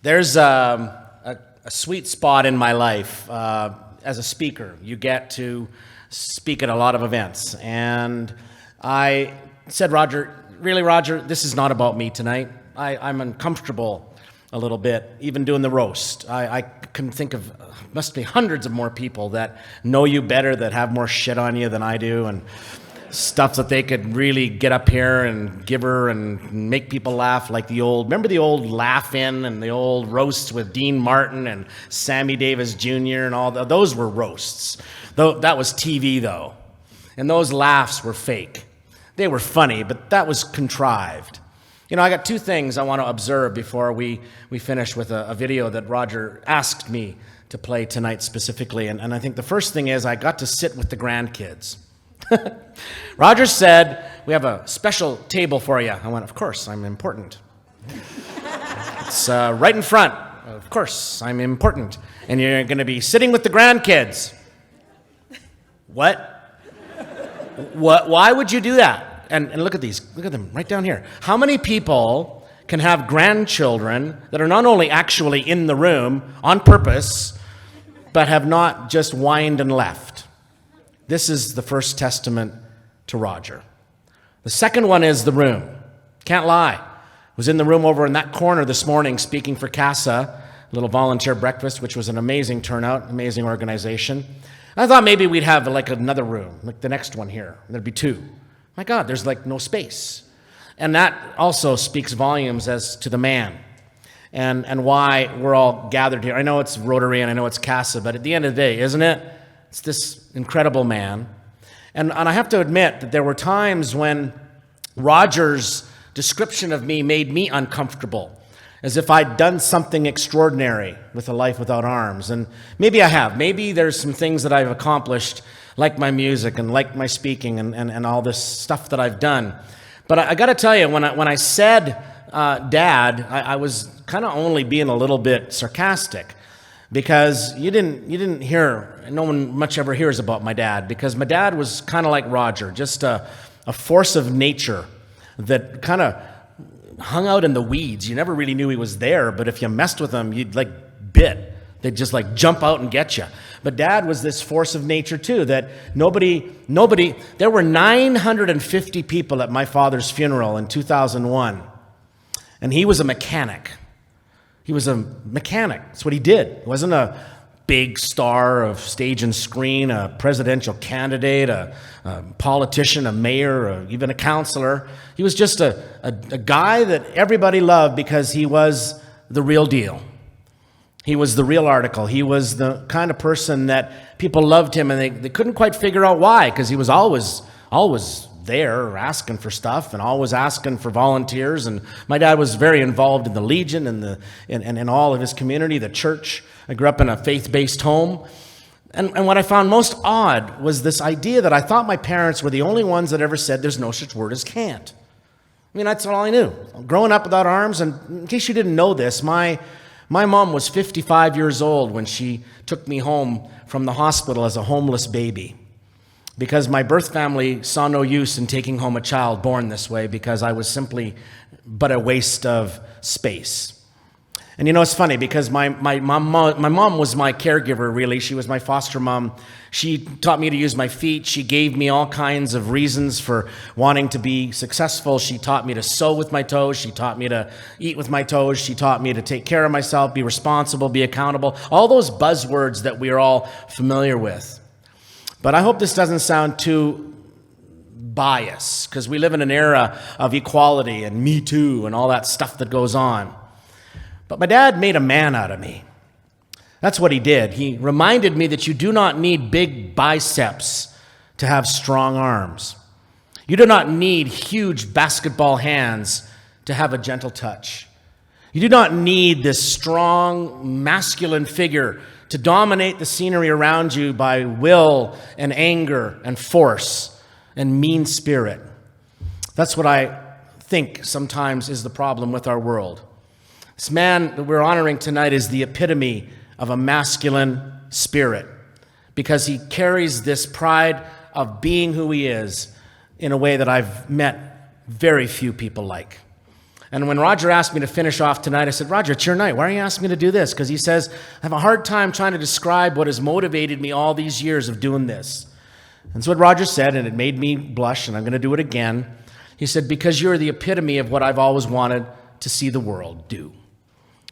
There's a sweet spot in my life as a speaker. You get to speak at a lot of events. And I said, Roger, really, Roger, this is not about me tonight. I'm uncomfortable a little bit, even doing the roast. I can think of, must be hundreds of more people that know you better, that have more shit on you than I do, and stuff that they could really get up here and give her and make people laugh like remember the old Laugh-In and the old roasts with Dean Martin and Sammy Davis Jr. and all those were roasts. That was TV, though. And those laughs were fake. They were funny, but that was contrived. You know, I got two things I want to observe before we finish with a video that Roger asked me to play tonight specifically. And I think the first thing is I got to sit with the grandkids. Roger said, we have a special table for you. I went, of course, I'm important. It's right in front. Of course, I'm important. And you're going to be sitting with the grandkids. What? Why would you do that? And look at these. Look at them right down here. How many people can have grandchildren that are not only actually in the room on purpose, but have not just whined and left? This is the first testament to Roger. The second one is the room. Can't lie. I was in the room over in that corner this morning speaking for CASA, a little volunteer breakfast, which was an amazing turnout, amazing organization. I thought maybe we'd have like another room, like the next one here. There'd be two. My God, there's like no space. And that also speaks volumes as to the man and why we're all gathered here. I know it's Rotary and I know it's CASA, but at the end of the day, isn't it? It's this incredible man. And I have to admit that there were times when Roger's description of me made me uncomfortable, as if I'd done something extraordinary with a life without arms. And maybe I have. Maybe there's some things that I've accomplished, like my music and like my speaking and all this stuff that I've done. But I got to tell you, when I said Dad, I was kind of only being a little bit sarcastic, because you didn't hear, no one much ever hears about my dad, because my dad was kind of like Roger, just a force of nature that kind of hung out in the weeds. You never really knew he was there, but if you messed with him, you'd like bit. They'd just like jump out and get you. But Dad was this force of nature too, that nobody, there were 950 people at my father's funeral in 2001, and he was a mechanic. He was a mechanic. That's what he did. He wasn't a big star of stage and screen, a presidential candidate, a politician, a mayor, or even a counselor. He was just a guy that everybody loved because he was the real deal. He was the real article. He was the kind of person that people loved him, and they couldn't quite figure out why, because he was always there asking for stuff and always asking for volunteers. And my dad was very involved in the Legion and all of his community, the church. I grew up in a faith-based home. And what I found most odd was this idea that I thought my parents were the only ones that ever said there's no such word as can't. I mean, that's all I knew. Growing up without arms, and in case you didn't know this, my mom was 55 years old when she took me home from the hospital as a homeless baby, because my birth family saw no use in taking home a child born this way, because I was simply but a waste of space. And you know, it's funny, because my mom was my caregiver, really. She was my foster mom. She taught me to use my feet. She gave me all kinds of reasons for wanting to be successful. She taught me to sew with my toes. She taught me to eat with my toes. She taught me to take care of myself, be responsible, be accountable. All those buzzwords that we are all familiar with. But I hope this doesn't sound too biased, because we live in an era of equality and Me Too and all that stuff that goes on. But my dad made a man out of me. That's what he did. He reminded me that you do not need big biceps to have strong arms. You do not need huge basketball hands to have a gentle touch. You do not need this strong, masculine figure to dominate the scenery around you by will and anger and force and mean spirit. That's what I think sometimes is the problem with our world. This man that we're honoring tonight is the epitome of a masculine spirit because he carries this pride of being who he is in a way that I've met very few people like. And when Roger asked me to finish off tonight, I said, Roger, it's your night. Why are you asking me to do this? Because he says, I have a hard time trying to describe what has motivated me all these years of doing this. And that's what Roger said, and it made me blush, and I'm going to do it again. He said, because you're the epitome of what I've always wanted to see the world do.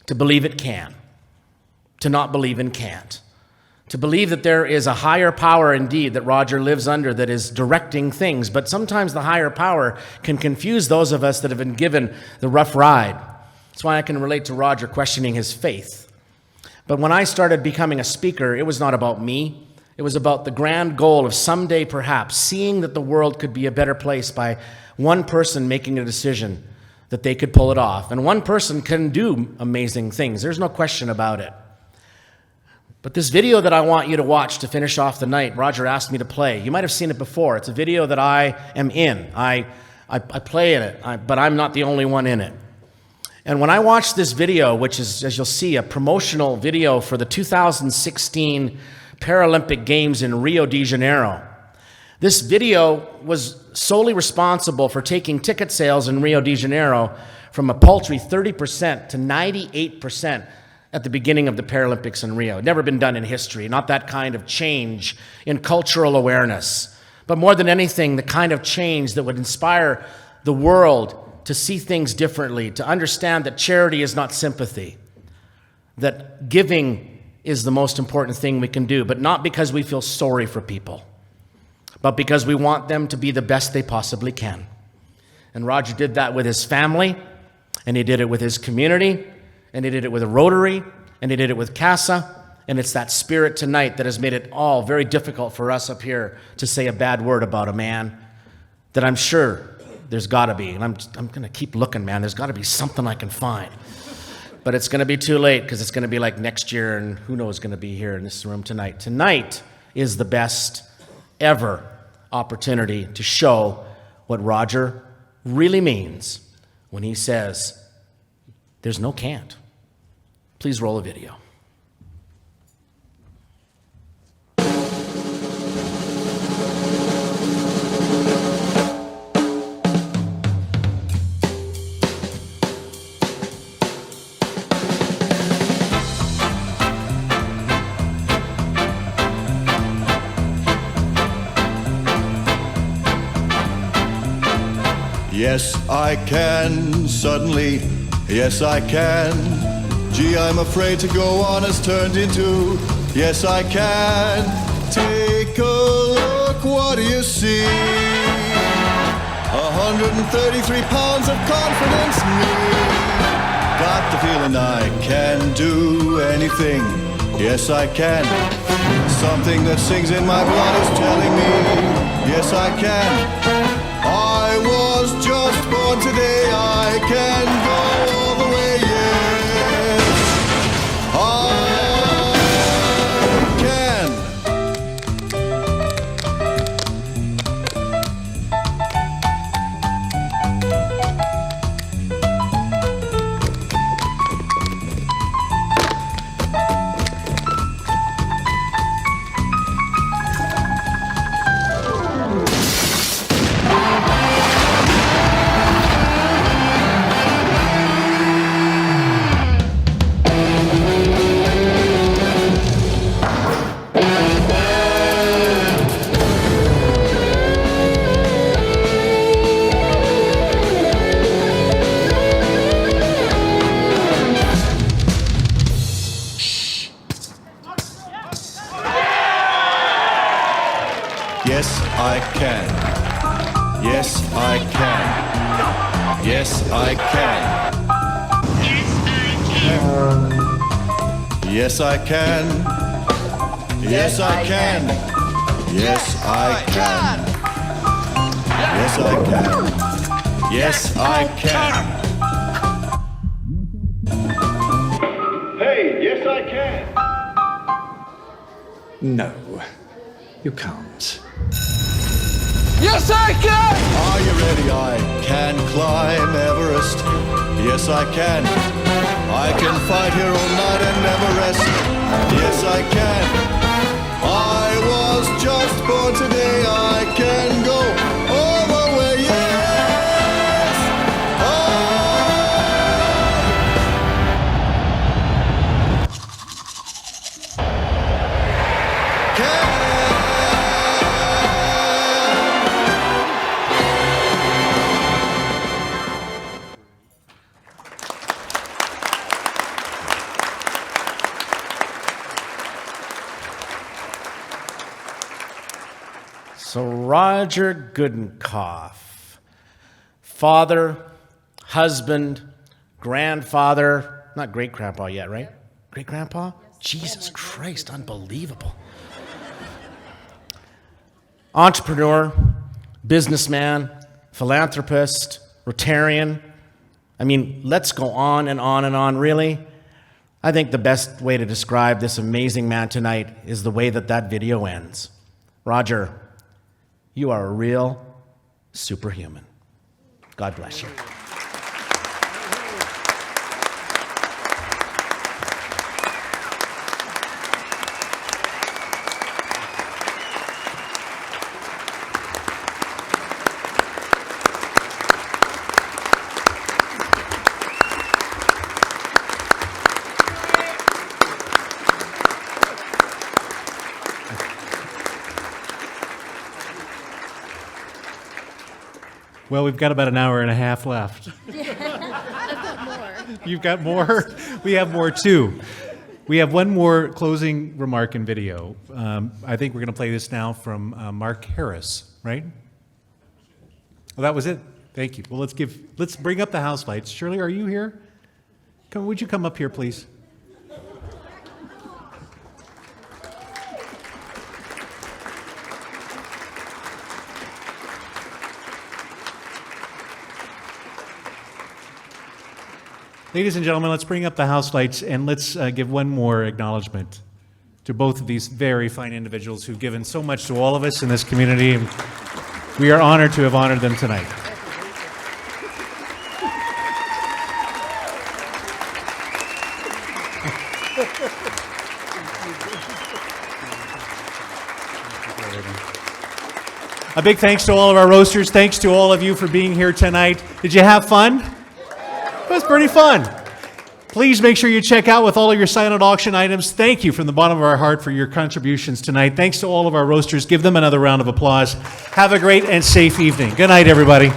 To believe it can. To not believe in can't. To believe that there is a higher power indeed that Roger lives under that is directing things. But sometimes the higher power can confuse those of us that have been given the rough ride. That's why I can relate to Roger questioning his faith. But when I started becoming a speaker, it was not about me. It was about the grand goal of someday perhaps seeing that the world could be a better place by one person making a decision that they could pull it off. And one person can do amazing things. There's no question about it. But this video that I want you to watch to finish off the night, Roger asked me to play. You might have seen it before. It's a video that I am in. I play in it, but I'm not the only one in it. And when I watched this video, which is, as you'll see, a promotional video for the 2016 Paralympic Games in Rio de Janeiro, this video was solely responsible for taking ticket sales in Rio de Janeiro from a paltry 30% to 98% at the beginning of the Paralympics in Rio. Never been done in history, not that kind of change in cultural awareness, but more than anything, the kind of change that would inspire the world to see things differently, to understand that charity is not sympathy, that giving is the most important thing we can do, but not because we feel sorry for people, but because we want them to be the best they possibly can. And Roger did that with his family, and he did it with his community, and he did it with a Rotary, and he did it with CASA, and it's that spirit tonight that has made it all very difficult for us up here to say a bad word about a man that I'm sure there's got to be, and I'm going to keep looking, man. There's got to be something I can find. But it's going to be too late because it's going to be like next year, and who knows going to be here in this room tonight. Tonight is the best ever opportunity to show what Roger really means when he says, there's no can't. Please roll a video. Yes, I can, suddenly, yes, I can. Gee, I'm afraid to go on has turned into, yes, I can. Take a look, what do you see? 133 pounds of confidence in me. Got the feeling I can do anything, yes, I can. Something that sings in my blood is telling me, yes, I can. I was just born today, I can go all the way, yes, I can. Yes, I can. Yes, I can. Yes, I can. Yes, I can. Yes, I can. Yes, I can. Yes, I can. Yes, I can. No, you can't. Yes, I can! Are you ready? I can climb Everest. Yes, I can. I can fight here all night and never rest. Yes, I can. I was just born today. I can go all the way. Yes! I can. So Roger Gudenkauf, father, husband, grandfather, not great-grandpa yet, right? Great-grandpa? Jesus Christ, unbelievable. Entrepreneur, businessman, philanthropist, Rotarian. I mean, let's go on and on and on, really. I think the best way to describe this amazing man tonight is the way that that video ends. Roger, you are a real superhuman. God bless you. Well, we've got about an hour and a half left. I've got more. You've got more? We have more too. We have one more closing remark and video. I think we're going to play this now from Mark Harris, right? Oh, that was it? Thank you. Well, let's bring up the house lights. Shirley, are you here? Would you come up here, please? Ladies and gentlemen, let's bring up the house lights and let's give one more acknowledgement to both of these very fine individuals who've given so much to all of us in this community. And we are honored to have honored them tonight. A big thanks to all of our roasters. Thanks to all of you for being here tonight. Did you have fun? It was pretty fun. Please make sure you check out with all of your silent auction items. Thank you from the bottom of our heart for your contributions tonight. Thanks to all of our roasters. Give them another round of applause. Have a great and safe evening. Good night, everybody.